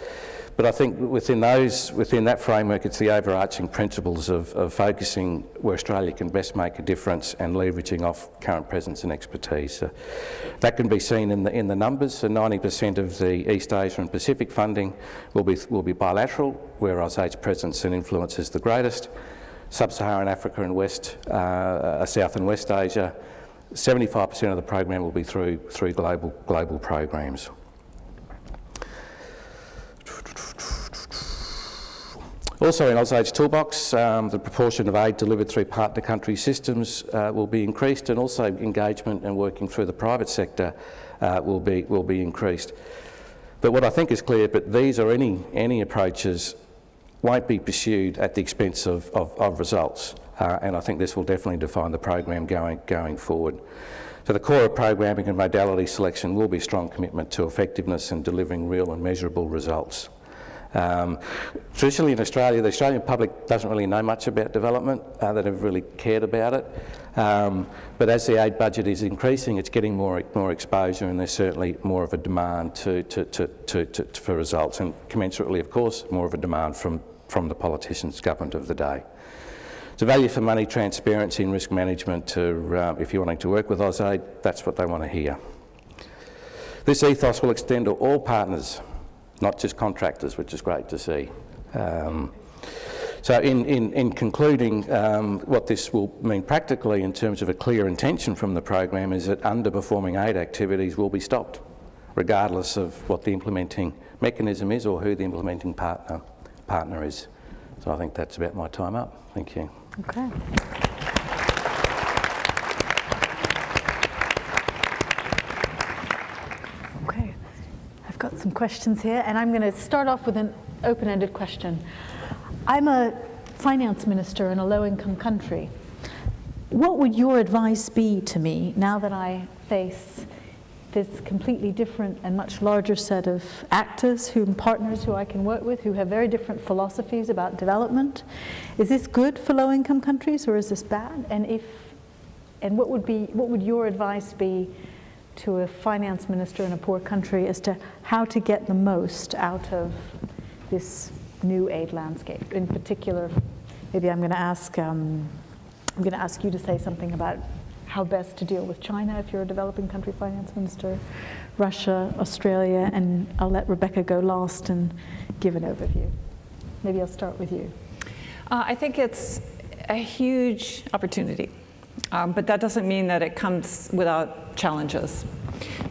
But I think within that framework, it's the overarching principles of focusing where Australia can best make a difference and leveraging off current presence and expertise. So that can be seen in the numbers. So 90% of the East Asia and Pacific funding will be bilateral, where AusAid's presence and influence is the greatest. Sub-Saharan Africa and South and West Asia, 75% of the program will be through global programs. Also in AusAid's toolbox, the proportion of aid delivered through partner country systems will be increased, and also engagement and working through the private sector will be increased. But what I think is clear, but these or any approaches won't be pursued at the expense of results. and I think this will definitely define the program going forward. So the core of programming and modality selection will be strong commitment to effectiveness and delivering real and measurable results. Traditionally in Australia, the Australian public doesn't really know much about development. They never really cared about it. But as the aid budget is increasing, it's getting more exposure, and there's certainly more of a demand for results, and commensurately, of course, more of a demand from the politicians, government of the day. So value for money, transparency and risk management, if you're wanting to work with AusAid, that's what they want to hear. This ethos will extend to all partners, not just contractors, which is great to see. So in concluding, what this will mean practically in terms of a clear intention from the program is that underperforming aid activities will be stopped, regardless of what the implementing mechanism is or who the implementing partner is. So I think that's about my time up. Thank you. Okay. Okay, I've got some questions here, and I'm going to start off with an open-ended question. I'm a finance minister in a low-income country. What would your advice be to me now that I face this completely different and much larger set of actors, partners who I can work with, who have very different philosophies about development? Is this good for low-income countries, or is this bad? And what would your advice be to a finance minister in a poor country as to how to get the most out of this new aid landscape? In particular, maybe I'm going to ask you to say something about how best to deal with China if you're a developing country finance minister, Russia, Australia, and I'll let Rebecca go last and give an overview. Maybe I'll start with you. I think it's a huge opportunity, but that doesn't mean that it comes without challenges.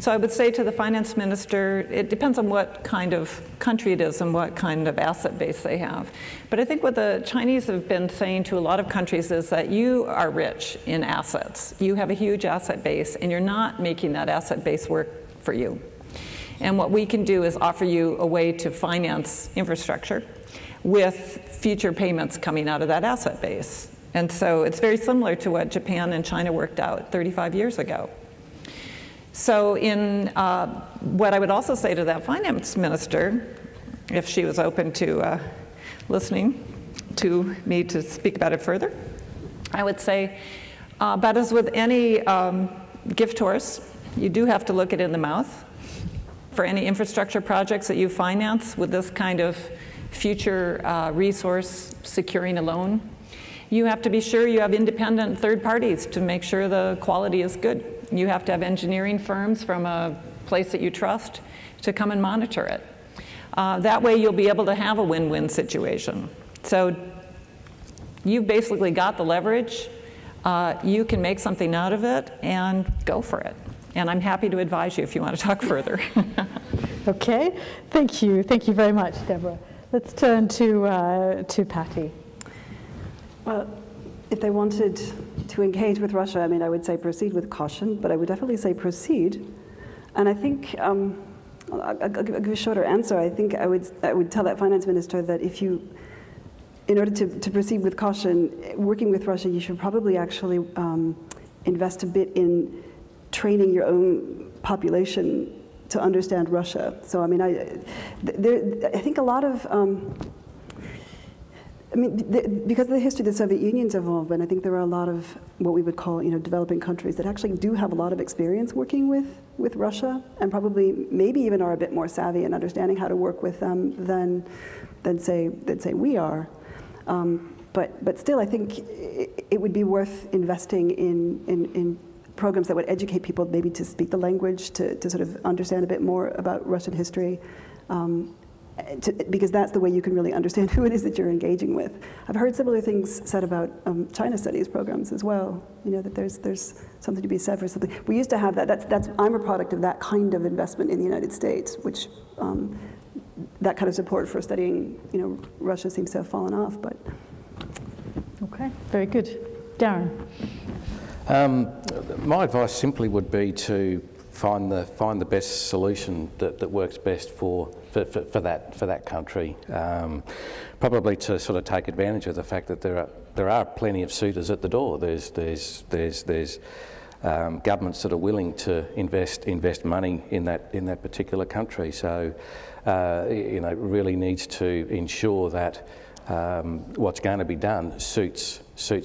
So I would say to the finance minister, it depends on what kind of country it is and what kind of asset base they have. But I think what the Chinese have been saying to a lot of countries is that you are rich in assets. You have a huge asset base, and you're not making that asset base work for you. And what we can do is offer you a way to finance infrastructure with future payments coming out of that asset base. And so it's very similar to what Japan and China worked out 35 years ago. So what I would also say to that finance minister, if she was open to listening to me to speak about it further, I would say, but as with any gift horse, you do have to look it in the mouth. For any infrastructure projects that you finance with this kind of future resource securing a loan, you have to be sure you have independent third parties to make sure the quality is good. You have to have engineering firms from a place that you trust to come and monitor it. That way you'll be able to have a win-win situation. So you've basically got the leverage. You can make something out of it and go for it. And I'm happy to advise you if you want to talk further. Okay, thank you. Thank you very much, Deborah. Let's turn to Patty. Well, if they wanted to engage with Russia, I mean, I would say proceed with caution, but I would definitely say proceed. And I think, I'll give a shorter answer. I think I would tell that finance minister that in order to proceed with caution, working with Russia, you should probably actually invest a bit in training your own population to understand Russia. So, I mean, I think a lot of, because of the history of the Soviet Union's involvement, I think there are a lot of what we would call, developing countries that actually do have a lot of experience working with Russia, and probably maybe even are a bit more savvy in understanding how to work with them than say we are. But still, I think it would be worth investing in programs that would educate people maybe to speak the language, to sort of understand a bit more about Russian history. Because that's the way you can really understand who it is that you're engaging with. I've heard similar things said about China studies programs as well. That there's something to be said for something. We used to have that. I'm a product of that kind of investment in the United States, which that kind of support for studying, Russia seems to have fallen off. But okay, very good, Darren. My advice simply would be to find the best solution that works best for that country. Probably to sort of take advantage of the fact that there are plenty of suitors at the door. There's governments that are willing to invest money in that particular country. So really needs to ensure that what's going to be done suits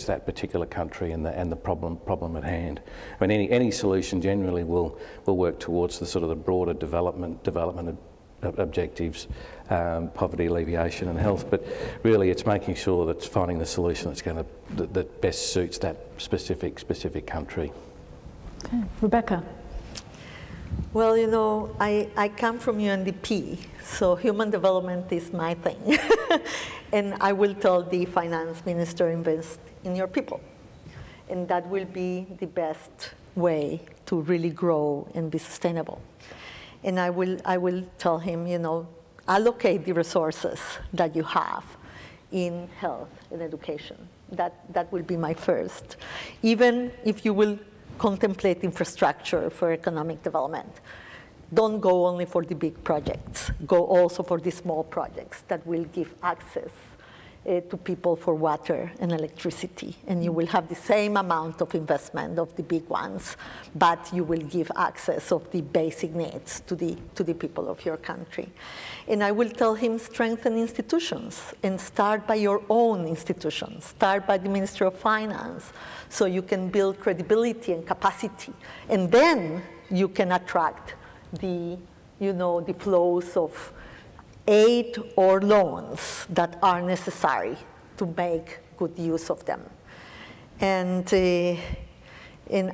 that particular country and the problem at hand. I mean, any solution generally will work towards the sort of the broader development objectives, poverty alleviation and health, but really it's making sure that it's finding the solution that best suits that specific country. Okay. Rebecca. Well, you know, I come from UNDP, so human development is my thing. And I will tell the finance minister, invest in your people. And that will be the best way to really grow and be sustainable. And I will tell him, you know, allocate the resources that you have in health and education. That will be my first. Even if you will contemplate infrastructure for economic development, don't go only for the big projects. Go also for the small projects that will give access to people for water and electricity. And you will have the same amount of investment of the big ones, but you will give access of the basic needs to the people of your country. And I will tell him, strengthen institutions and start by your own institutions. Start by the Ministry of Finance so you can build credibility and capacity. And then you can attract the flows of aid or loans that are necessary to make good use of them. And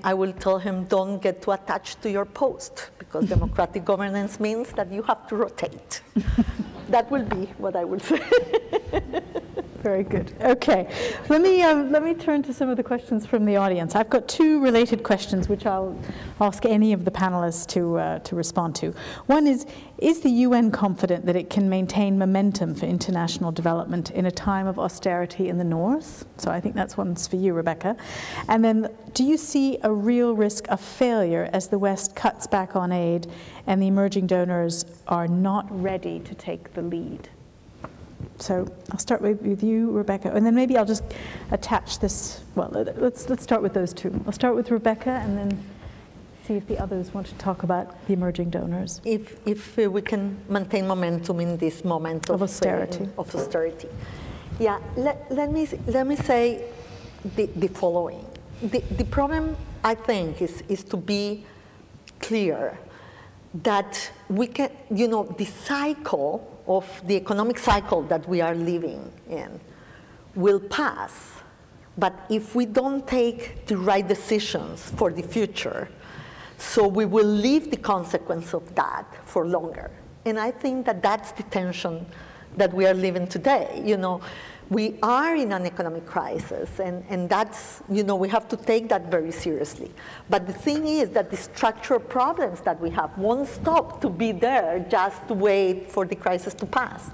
I will tell him, don't get too attached to your post, because democratic governance means that you have to rotate. That will be what I will say. Very good. Okay, let me turn to some of the questions from the audience. I've got two related questions which I'll ask any of the panelists to respond to. One is the UN confident that it can maintain momentum for international development in a time of austerity in the North? So I think that's one's for you, Rebecca. And then, do you see a real risk of failure as the West cuts back on aid and the emerging donors are not ready to take the lead? So I'll start with you, Rebecca, and then maybe I'll just attach this. Well, let's start with those two. I'll start with Rebecca, and then see if the others want to talk about the emerging donors. If we can maintain momentum in this moment of austerity. Yeah, let me say the following. The problem, I think, is to be clear that we can, the cycle of the economic cycle that we are living in will pass. But if we don't take the right decisions for the future, so we will leave the consequence of that for longer. And I think that that's the tension that we are living today. We are in an economic crisis, and that's, we have to take that very seriously. But the thing is that the structural problems that we have won't stop to be there just to wait for the crisis to pass.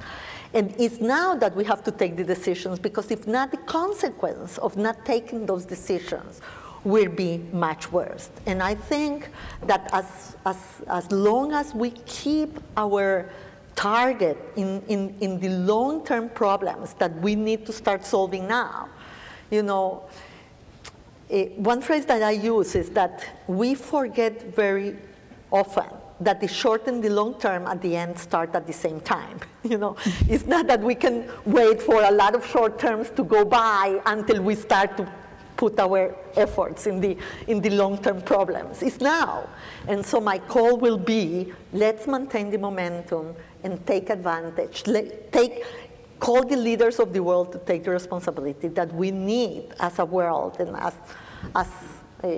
And it's now that we have to take the decisions, because if not, the consequence of not taking those decisions will be much worse. And I think that as long as we keep our target in the long-term problems that we need to start solving now. One phrase that I use is that we forget very often that the short and the long term at the end start at the same time. It's not that we can wait for a lot of short terms to go by until we start to put our efforts in the long-term problems. It's now. And so my call will be, let's maintain the momentum and take advantage. Call the leaders of the world to take the responsibility that we need as a world and as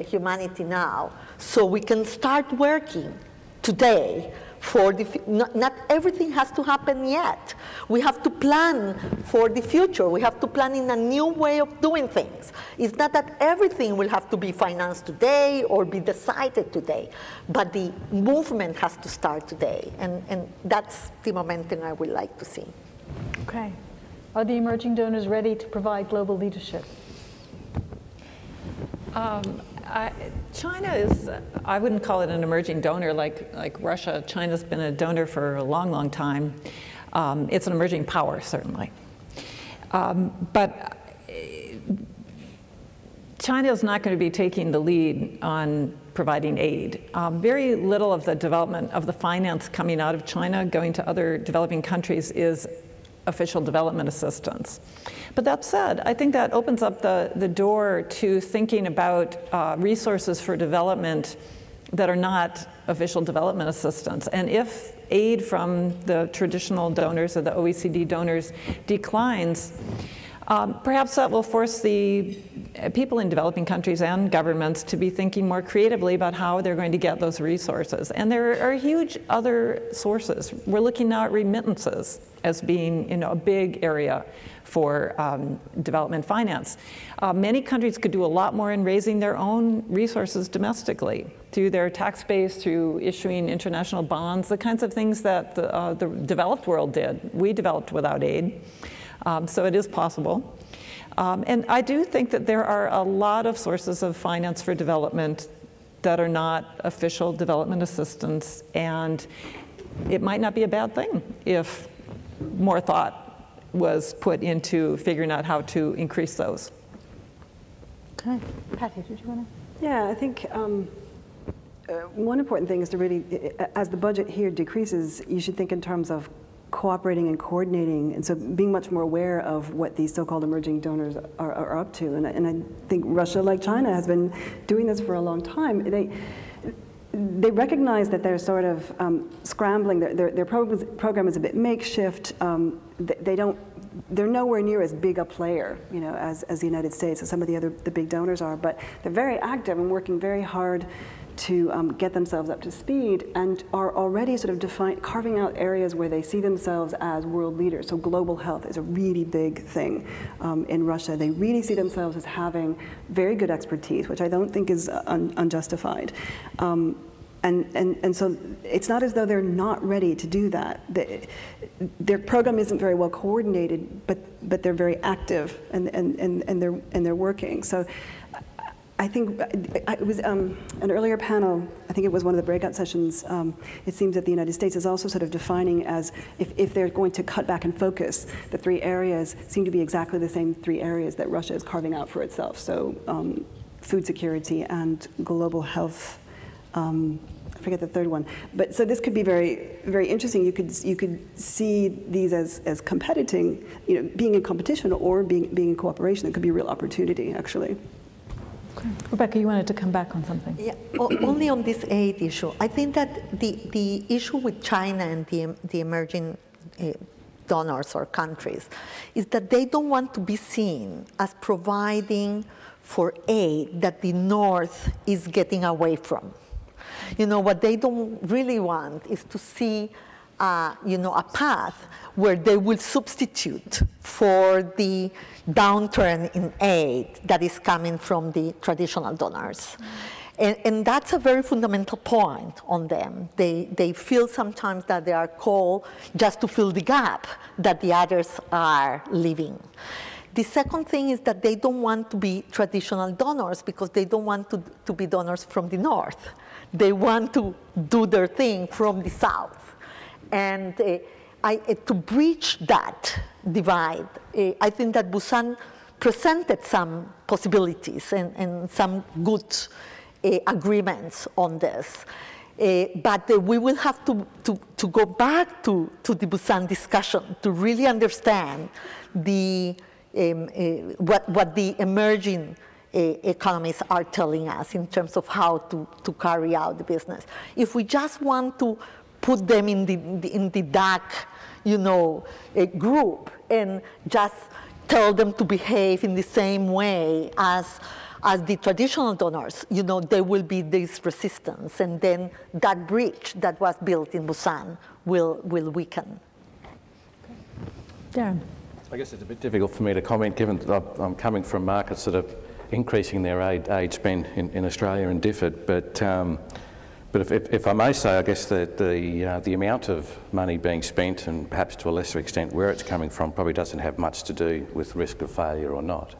humanity now, so we can start working today for not everything has to happen yet. We have to plan for the future. We have to plan in a new way of doing things. It's not that everything will have to be financed today or be decided today, but the movement has to start today, and that's the momentum I would like to see. Okay. Are the emerging donors ready to provide global leadership? China is, I wouldn't call it an emerging donor like Russia. China's been a donor for a long, long time. It's an emerging power, certainly. But China is not going to be taking the lead on providing aid. Very little of the development of the finance coming out of China going to other developing countries is official development assistance. But that said, I think that opens up the door to thinking about resources for development that are not official development assistance. And if aid from the traditional donors or the OECD donors declines, perhaps that will force the people in developing countries and governments to be thinking more creatively about how they're going to get those resources. And there are huge other sources. We're looking now at remittances as being, a big area for development finance. Many countries could do a lot more in raising their own resources domestically through their tax base, through issuing international bonds, the kinds of things that the developed world did. We developed without aid. So it is possible. And I do think that there are a lot of sources of finance for development that are not official development assistance, and it might not be a bad thing if more thought was put into figuring out how to increase those. Okay. Patty, did you want to? Yeah, I think one important thing is to really, as the budget here decreases, you should think in terms of cooperating and coordinating, and so being much more aware of what these so-called emerging donors are up to. And I think Russia, like China, has been doing this for a long time. They recognize that they're sort of scrambling. Their program is a bit makeshift. They're nowhere near as big a player, as the United States, as some of the big donors are. But they're very active and working very hard to get themselves up to speed, and are already sort of carving out areas where they see themselves as world leaders. So global health is a really big thing in Russia. They really see themselves as having very good expertise, which I don't think is unjustified. And so it's not as though they're not ready to do that. Their program isn't very well coordinated, but they're very active, and they're working. So I think it was an earlier panel, I think it was one of the breakout sessions, it seems that the United States is also sort of defining as, if they're going to cut back and focus, the three areas seem to be exactly the same three areas that Russia is carving out for itself. So food security and global health, I forget the third one. But so this could be very, very interesting. You could see these as competing, being in competition or being in cooperation. It could be a real opportunity, actually. Rebecca, you wanted to come back on something. Yeah, only on this aid issue. I think that the issue with China and the emerging donors or countries is that they don't want to be seen as providing for aid that the North is getting away from. What they don't really want is to see a path where they will substitute for the downturn in aid that is coming from the traditional donors. And that's a very fundamental point on them. They feel sometimes that they are called just to fill the gap that the others are leaving. The second thing is that they don't want to be traditional donors because they don't want to be donors from the North. They want to do their thing from the South. And to bridge that divide, I think that Busan presented some possibilities and some good agreements on this. But we will have to go back to the Busan discussion to really understand what the emerging economies are telling us in terms of how to carry out the business. If we just want to put them in the DAC, group and just tell them to behave in the same way as the traditional donors, there will be this resistance, and then that bridge that was built in Busan will weaken. Darren. I guess it's a bit difficult for me to comment, given that I'm coming from markets that are increasing their aid spend in Australia and DFID, but if I may say, I guess that the amount of money being spent, and perhaps to a lesser extent where it's coming from, probably doesn't have much to do with risk of failure or not.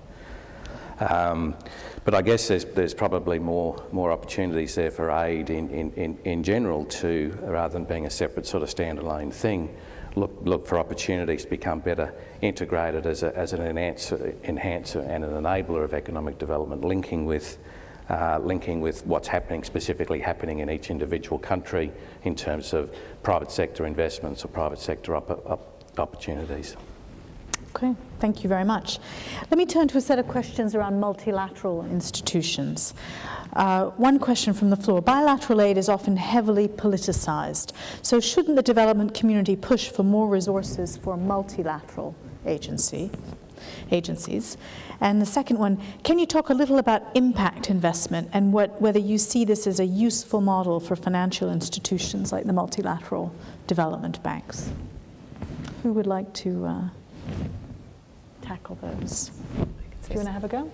But I guess there's probably more opportunities there for aid in general to, rather than being a separate sort of standalone thing, look for opportunities to become better integrated as an enhancer and an enabler of economic development, linking with what's specifically happening in each individual country in terms of private sector investments or private sector opportunities. Okay, thank you very much. Let me turn to a set of questions around multilateral institutions. One question from the floor. Bilateral aid is often heavily politicized. So shouldn't the development community push for more resources for multilateral agencies? And the second one, can you talk a little about impact investment and whether you see this as a useful model for financial institutions like the multilateral development banks? Who would like to tackle those? Do you want to have a go?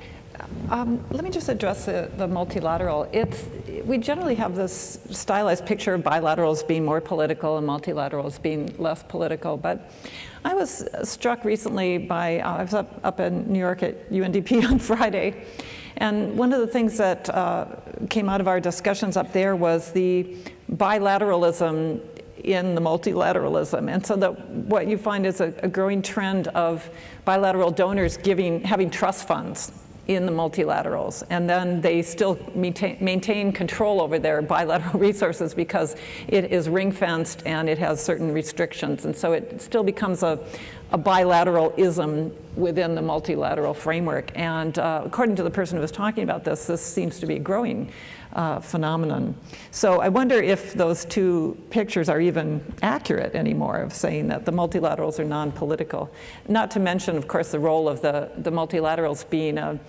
Let me just address the multilateral. We generally have this stylized picture of bilaterals being more political and multilaterals being less political, but I was struck recently by, I was up in New York at UNDP on Friday, and one of the things that came out of our discussions up there was the bilateralism in the multilateralism. And so what you find is a growing trend of bilateral donors having trust funds in the multilaterals, and then they still maintain control over their bilateral resources because it is ring-fenced and it has certain restrictions, and so it still becomes a bilateralism within the multilateral framework. And according to the person who was talking about this seems to be a growing phenomenon. So I wonder if those two pictures are even accurate anymore, of saying that the multilaterals are non-political. Not to mention, of course, the role of the multilaterals being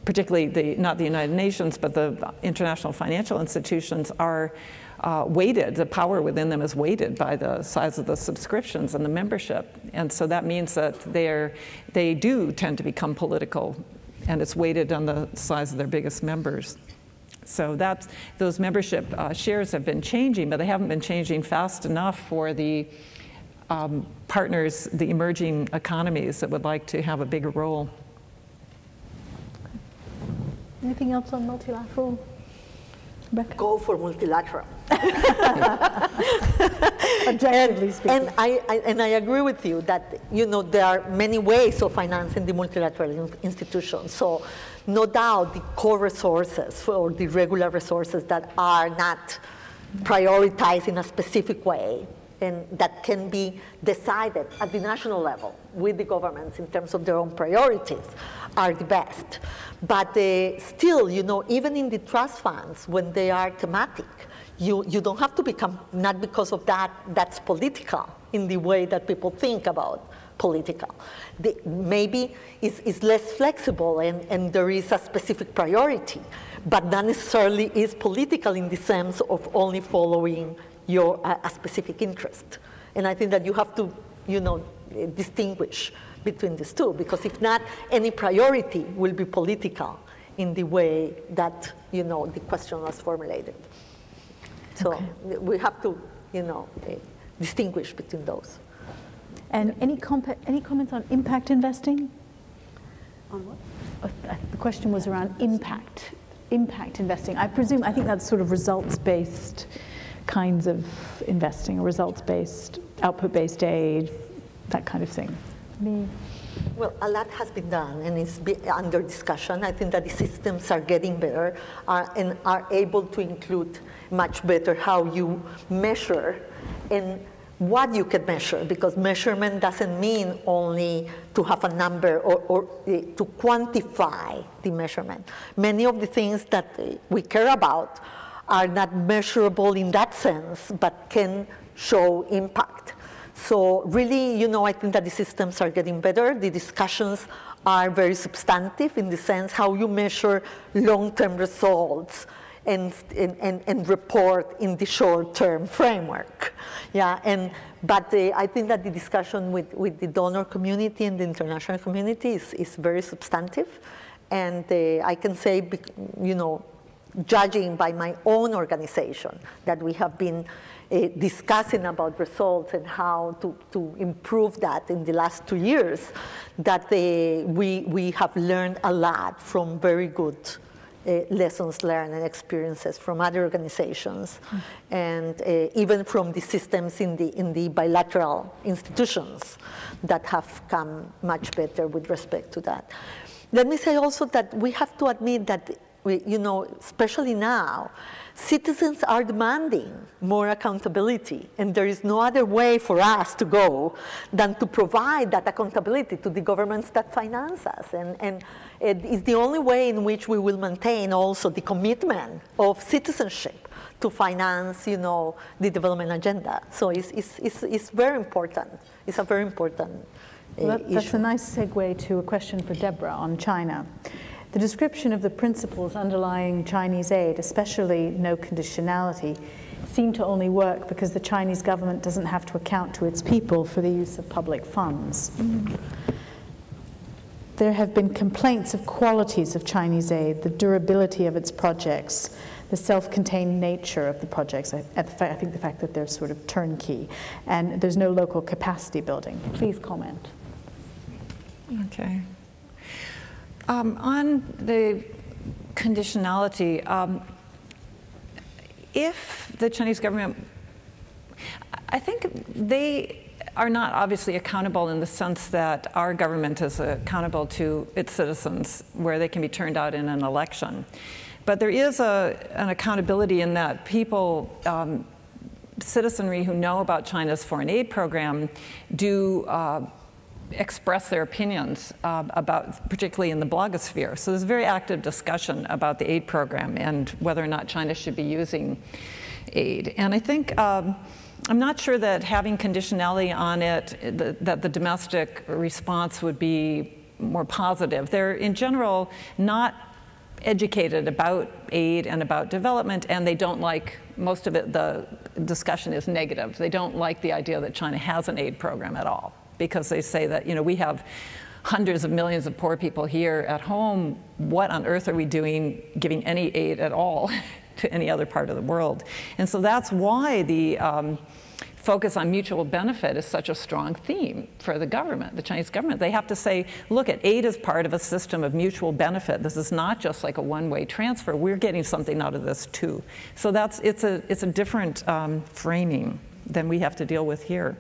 particularly not the United Nations, but the international financial institutions are weighted, the power within them is weighted by the size of the subscriptions and the membership. And so that means that they do tend to become political, and it's weighted on the size of their biggest members. So those membership shares have been changing, but they haven't been changing fast enough for the partners, the emerging economies that would like to have a bigger role. Anything else on multilateral? Rebecca? Go for multilateral. Objectively speaking. And I agree with you that, you know, there are many ways of financing the multilateral institutions. So no doubt the core resources or the regular resources that are not prioritized in a specific way and that can be decided at the national level with the governments in terms of their own priorities are the best. But still, you know, even in the trust funds, when they are thematic, you don't have to become, not because of that's political in the way that people think about political. Maybe it's less flexible and there is a specific priority, but not necessarily is political in the sense of only following a specific interest. And I think that you have to, you know, distinguish between these two, because if not, any priority will be political in the way that, you know, the question was formulated. So we have to, you know, distinguish between those. And any comments on impact investing? On what? The question was around impact investing. I think that's sort of results-based kinds of investing, or results-based, output-based aid, that kind of thing. Well, a lot has been done and it's under discussion. I think that the systems are getting better and are able to include much better how you measure and what you can measure, because measurement doesn't mean only to have a number or to quantify the measurement. Many of the things that we care about are not measurable in that sense, but can show impact. So really, you know, I think that the systems are getting better. The discussions are very substantive in the sense how you measure long-term results and report in the short-term framework. Yeah, but I think that the discussion with the donor community and the international community is very substantive. And I can say, you know, judging by my own organization, that we have been discussing about results and how to improve that in the last 2 years, that we have learned a lot from very good lessons learned and experiences from other organizations, and even from the systems in the bilateral institutions that have come much better with respect to that. Let me say also that we have to admit that, especially now, citizens are demanding more accountability, and there is no other way for us to go than to provide that accountability to the governments that finance us. And it is the only way in which we will maintain also the commitment of citizenship to finance, the development agenda. So it's very important. It's a very important issue. That's a nice segue to a question for Deborah on China. The description of the principles underlying Chinese aid, especially no conditionality, seem to only work because the Chinese government doesn't have to account to its people for the use of public funds. There have been complaints of qualities of Chinese aid, the durability of its projects, the self-contained nature of the projects, I think the fact that they're sort of turnkey, and there's no local capacity building. Please comment. Okay. On the conditionality, if the Chinese government, I think they are not obviously accountable in the sense that our government is accountable to its citizens where they can be turned out in an election. But there is an accountability in that people, citizenry who know about China's foreign aid program do express their opinions about, particularly in the blogosphere. So there's a very active discussion about the aid program and whether or not China should be using aid. And I think, I'm not sure that having conditionality on it, that the domestic response would be more positive. They're, in general, not educated about aid and about development, and they don't like, most of it, the discussion is negative. They don't like the idea that China has an aid program at all, because they say that, we have hundreds of millions of poor people here at home. What on earth are we doing giving any aid at all to any other part of the world? And so that's why the focus on mutual benefit is such a strong theme for the government, the Chinese government. They have to say, look, aid is part of a system of mutual benefit. This is not just like a one-way transfer. We're getting something out of this too. So it's a different framing than we have to deal with here.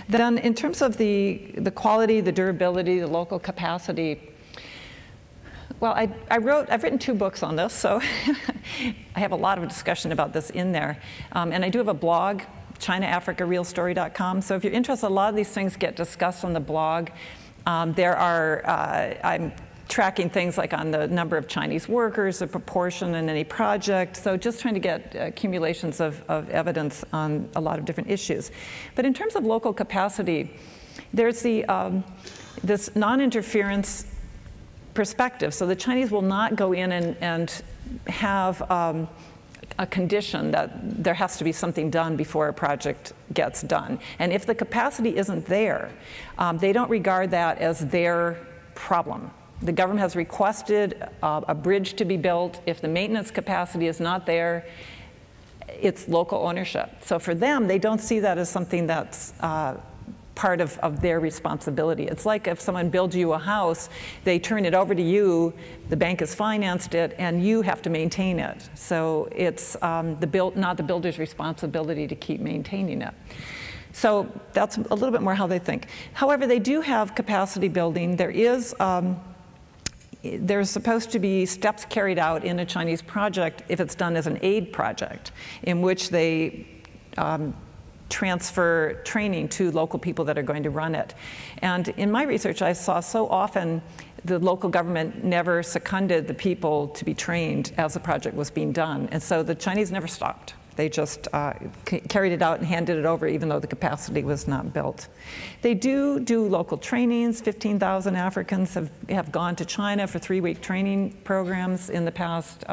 Then in terms of the quality, the durability, the local capacity, well, I've written 2 books on this, so I have a lot of discussion about this in there. And I do have a blog, ChinaAfricaRealStory.com. So if you're interested, a lot of these things get discussed on the blog. I'm tracking things like on the number of Chinese workers, the proportion in any project. So just trying to get accumulations of evidence on a lot of different issues. But in terms of local capacity, there's this non-interference perspective. So the Chinese will not go in and have a condition that there has to be something done before a project gets done. And if the capacity isn't there, they don't regard that as their problem. The government has requested a bridge to be built. If the maintenance capacity is not there, it's local ownership. So for them, they don't see that as something that's part of their responsibility. It's like if someone builds you a house, they turn it over to you, the bank has financed it, and you have to maintain it. So it's not the builder's responsibility to keep maintaining it. So that's a little bit more how they think. However, they do have capacity building. There's supposed to be steps carried out in a Chinese project if it's done as an aid project, in which they transfer training to local people that are going to run it. And in my research, I saw so often the local government never seconded the people to be trained as the project was being done. And so the Chinese never stopped. They just carried it out and handed it over even though the capacity was not built. They do local trainings. 15,000 Africans have gone to China for 3-week training programs in the past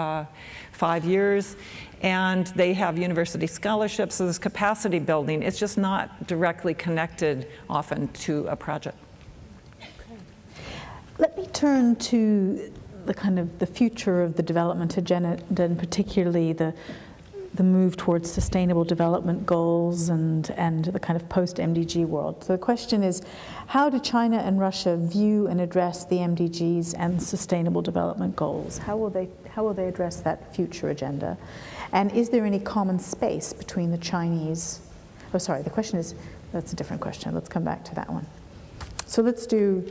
5 years. And they have university scholarships, so there's capacity building. It's just not directly connected often to a project. Okay. Let me turn to the future of the development agenda, and particularly the the move towards sustainable development goals and the kind of post-MDG world. So the question is, how do China and Russia view and address the MDGs and sustainable development goals? How will they address that future agenda? And is there any common space between the Chinese, oh sorry, the question is, that's a different question. Let's come back to that one. So let's do,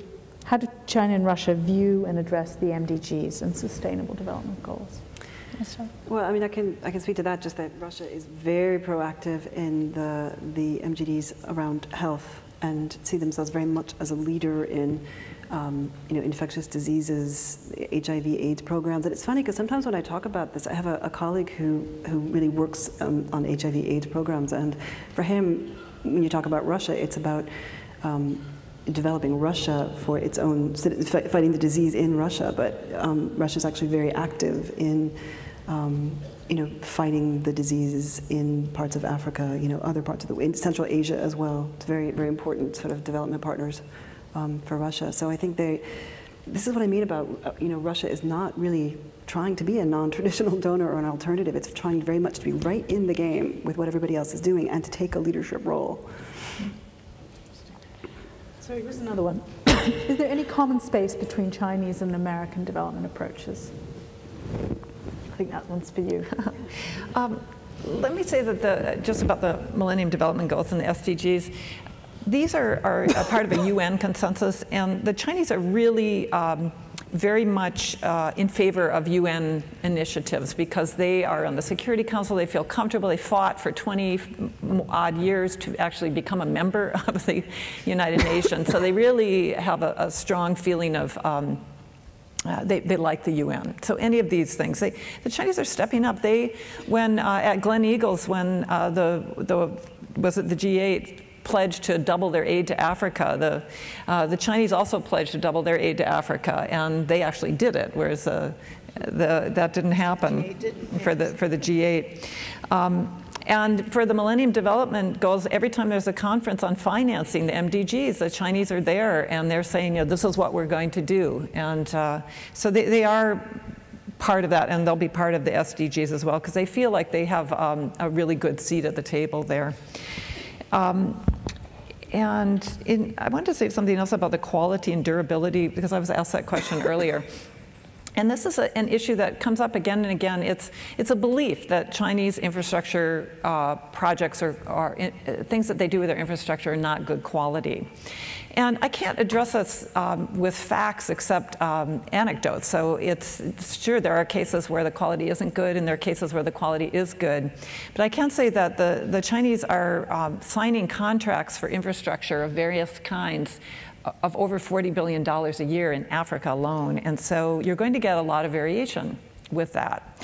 how do China and Russia view and address the MDGs and sustainable development goals? Yes, well, I mean, I can speak to that, just that Russia is very proactive in the MDGs around health and see themselves very much as a leader in infectious diseases, HIV/AIDS programs. And it's funny because sometimes when I talk about this, I have a colleague who really works on HIV/AIDS programs, and for him, when you talk about Russia, it's about developing Russia for its own, fighting the disease in Russia, but Russia's actually very active in fighting the diseases in parts of Africa, other parts of in Central Asia as well. It's very, very important sort of development partners for Russia. So I think this is what I mean about, Russia is not really trying to be a non-traditional donor or an alternative. It's trying very much to be right in the game with what everybody else is doing and to take a leadership role. So here's another one. Is there any common space between Chinese and American development approaches? I think that one's for you. Let me say that just about the Millennium Development Goals and the SDGs, these are a part of a UN consensus, and the Chinese are really very much in favor of UN initiatives because they are on the Security Council, they feel comfortable, they fought for 20-odd years to actually become a member of the United Nations, so they really have a strong feeling of they like the UN. So any of these things, the Chinese are stepping up. When at Glen Eagles, when was it the G8 pledged to double their aid to Africa, the Chinese also pledged to double their aid to Africa, and they actually did it, whereas that didn't happen for the G8. And for the Millennium Development Goals, every time there's a conference on financing the MDGs, the Chinese are there and they're saying, this is what we're going to do. And so they are part of that, and they'll be part of the SDGs as well, because they feel like they have a really good seat at the table there. I wanted to say something else about the quality and durability, because I was asked that question earlier. And this is an issue that comes up again and again. It's a belief that Chinese infrastructure projects or things that they do with their infrastructure are not good quality. And I can't address this with facts except anecdotes. So it's sure there are cases where the quality isn't good and there are cases where the quality is good. But I can say that the Chinese are signing contracts for infrastructure of various kinds of over $40 billion a year in Africa alone. And so you're going to get a lot of variation with that.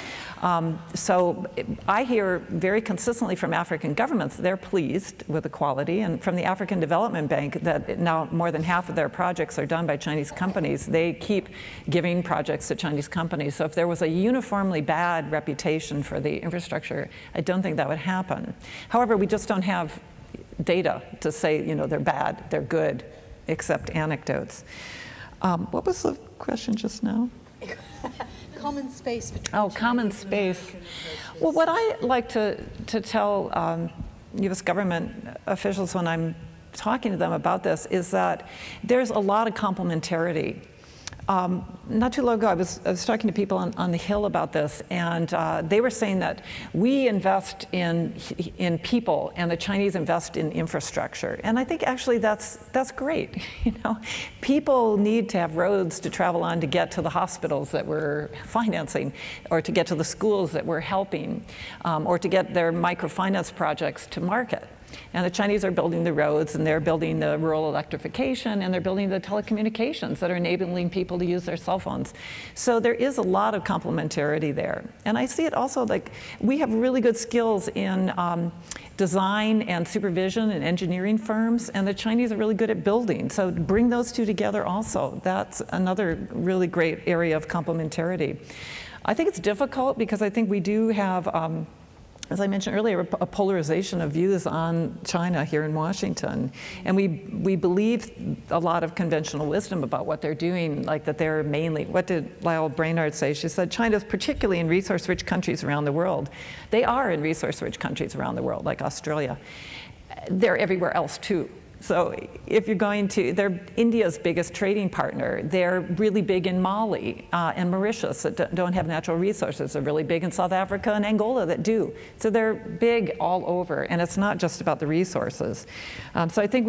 So I hear very consistently from African governments, they're pleased with the quality, and from the African Development Bank that now more than half of their projects are done by Chinese companies. They keep giving projects to Chinese companies. So if there was a uniformly bad reputation for the infrastructure, I don't think that would happen. However, we just don't have data to say, they're bad, they're good, except anecdotes. What was the question just now? Common space between common space. Well, what I like to tell U.S. government officials when I'm talking to them about this is that there's a lot of complementarity. Not too long ago, I was talking to people on the Hill about this, and they were saying that we invest in people, and the Chinese invest in infrastructure. And I think actually that's great. People need to have roads to travel on to get to the hospitals that we're financing, or to get to the schools that we're helping, or to get their microfinance projects to market. And the Chinese are building the roads, and they're building the rural electrification, and they're building the telecommunications that are enabling people to use their cell phones. So there is a lot of complementarity there. And I see it also like we have really good skills in design and supervision and engineering firms, and the Chinese are really good at building. So bring those two together also. That's another really great area of complementarity. I think it's difficult because I think we do have as I mentioned earlier, a polarization of views on China here in Washington. And we believe a lot of conventional wisdom about what they're doing, like that they're mainly, what did Lyle Brainard say? She said, China's particularly in resource-rich countries around the world. They are in resource-rich countries around the world, like Australia. They're everywhere else too. So if you're going to, they're India's biggest trading partner. They're really big in Mali and Mauritius that don't have natural resources. They're really big in South Africa and Angola that do. So they're big all over, and it's not just about the resources. So I think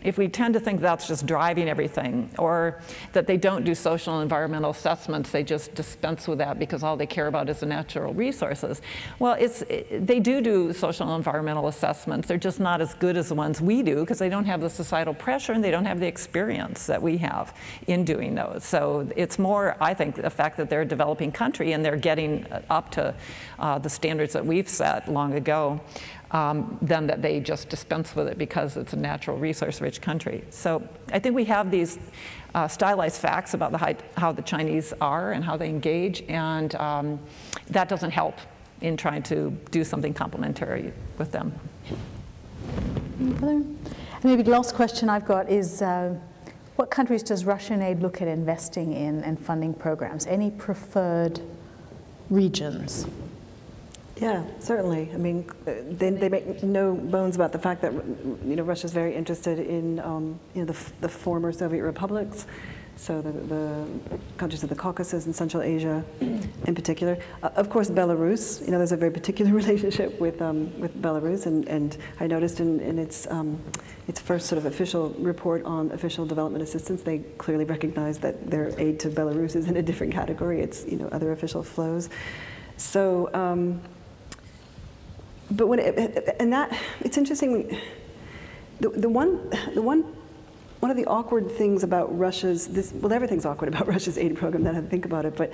if we tend to think that's just driving everything, or that they don't do social and environmental assessments, they just dispense with that because all they care about is the natural resources. Well, they do social and environmental assessments. They're just not as good as the ones we do because they don't have the societal pressure and they don't have the experience that we have in doing those. So it's more, I think, the fact that they're a developing country and they're getting up to the standards that we've set long ago. Than that they just dispense with it because it's a natural resource-rich country. So I think we have these stylized facts about how the Chinese are and how they engage, and that doesn't help in trying to do something complementary with them. Maybe the last question I've got is, what countries does Russian aid look at investing in and funding programs? Any preferred regions? Yeah, certainly. I mean, they make no bones about the fact that Russia's very interested in the former Soviet republics, so the countries of the Caucasus and Central Asia, in particular. Of course, Belarus. There's a very particular relationship with Belarus, and I noticed in its first sort of official report on official development assistance, they clearly recognize that their aid to Belarus is in a different category. It's other official flows. So. But it's interesting. One of the awkward things about Russia's everything's awkward about Russia's aid program. That I think about it, but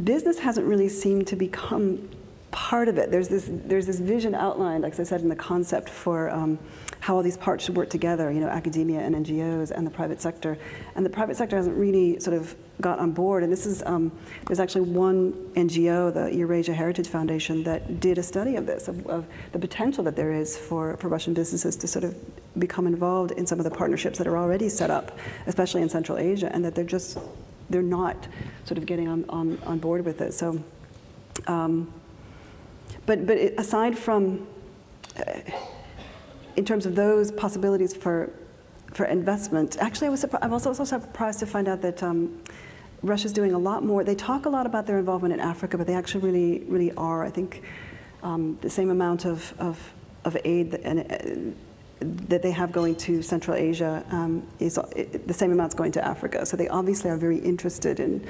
business hasn't really seemed to become part of it. There's this vision outlined, like I said, in the concept for how all these parts should work together. Academia and NGOs and the private sector, and the private sector hasn't really sort of got on board. And this is there's actually one NGO, the Eurasia Heritage Foundation, that did a study of this, of the potential that there is for Russian businesses to sort of become involved in some of the partnerships that are already set up, especially in Central Asia, and that they're not sort of getting on board with it. So, but aside from in terms of those possibilities for investment, actually I was also surprised to find out that Russia's doing a lot more. They talk a lot about their involvement in Africa, but they actually really are. I think the same amount of aid that they have going to Central Asia is the same amount's going to Africa. So they obviously are very interested in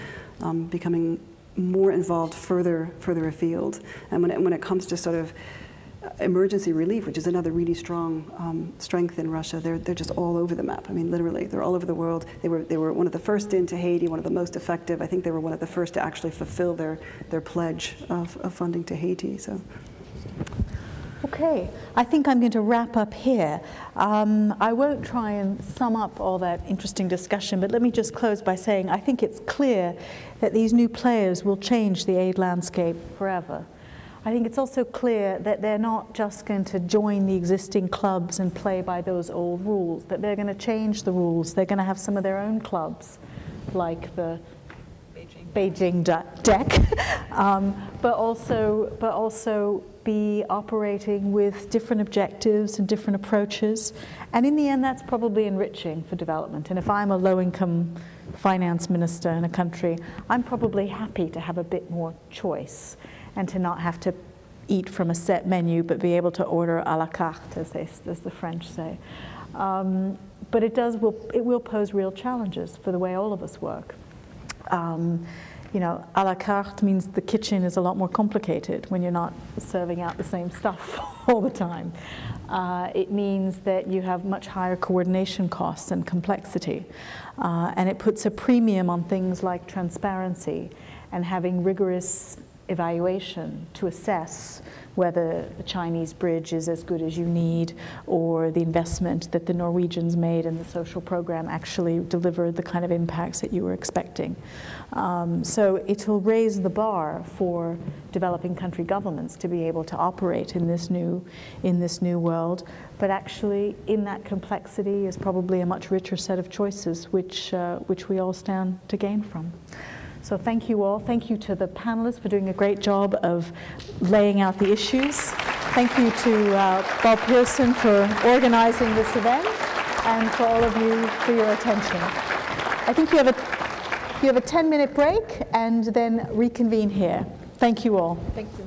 becoming more involved further afield. And when it comes to sort of emergency relief, which is another really strong strength in Russia, they're just all over the map. I mean, literally, they're all over the world. They were one of the first into Haiti, one of the most effective. I think they were one of the first to actually fulfill their pledge of funding to Haiti. So. Okay, I think I'm going to wrap up here. I won't try and sum up all that interesting discussion, but let me just close by saying I think it's clear that these new players will change the aid landscape forever. I think it's also clear that they're not just going to join the existing clubs and play by those old rules, that they're going to change the rules. They're going to have some of their own clubs, like the Beijing deck, but also be operating with different objectives and different approaches. And in the end, that's probably enriching for development. And if I'm a low-income finance minister in a country, I'm probably happy to have a bit more choice and to not have to eat from a set menu, but be able to order à la carte, as the French say. But it will pose real challenges for the way all of us work. À la carte means the kitchen is a lot more complicated when you're not serving out the same stuff all the time. It means that you have much higher coordination costs and complexity. And it puts a premium on things like transparency and having rigorous evaluation to assess whether the Chinese bridge is as good as you need, or the investment that the Norwegians made in the social program actually delivered the kind of impacts that you were expecting. So it'll raise the bar for developing country governments to be able to operate in this new world. But actually, in that complexity is probably a much richer set of choices, which we all stand to gain from. So thank you all. Thank you to the panelists for doing a great job of laying out the issues. Thank you to Bob Pearson for organizing this event, and for all of you for your attention. I think you have a 10-minute break and then reconvene here. Thank you all. Thank you.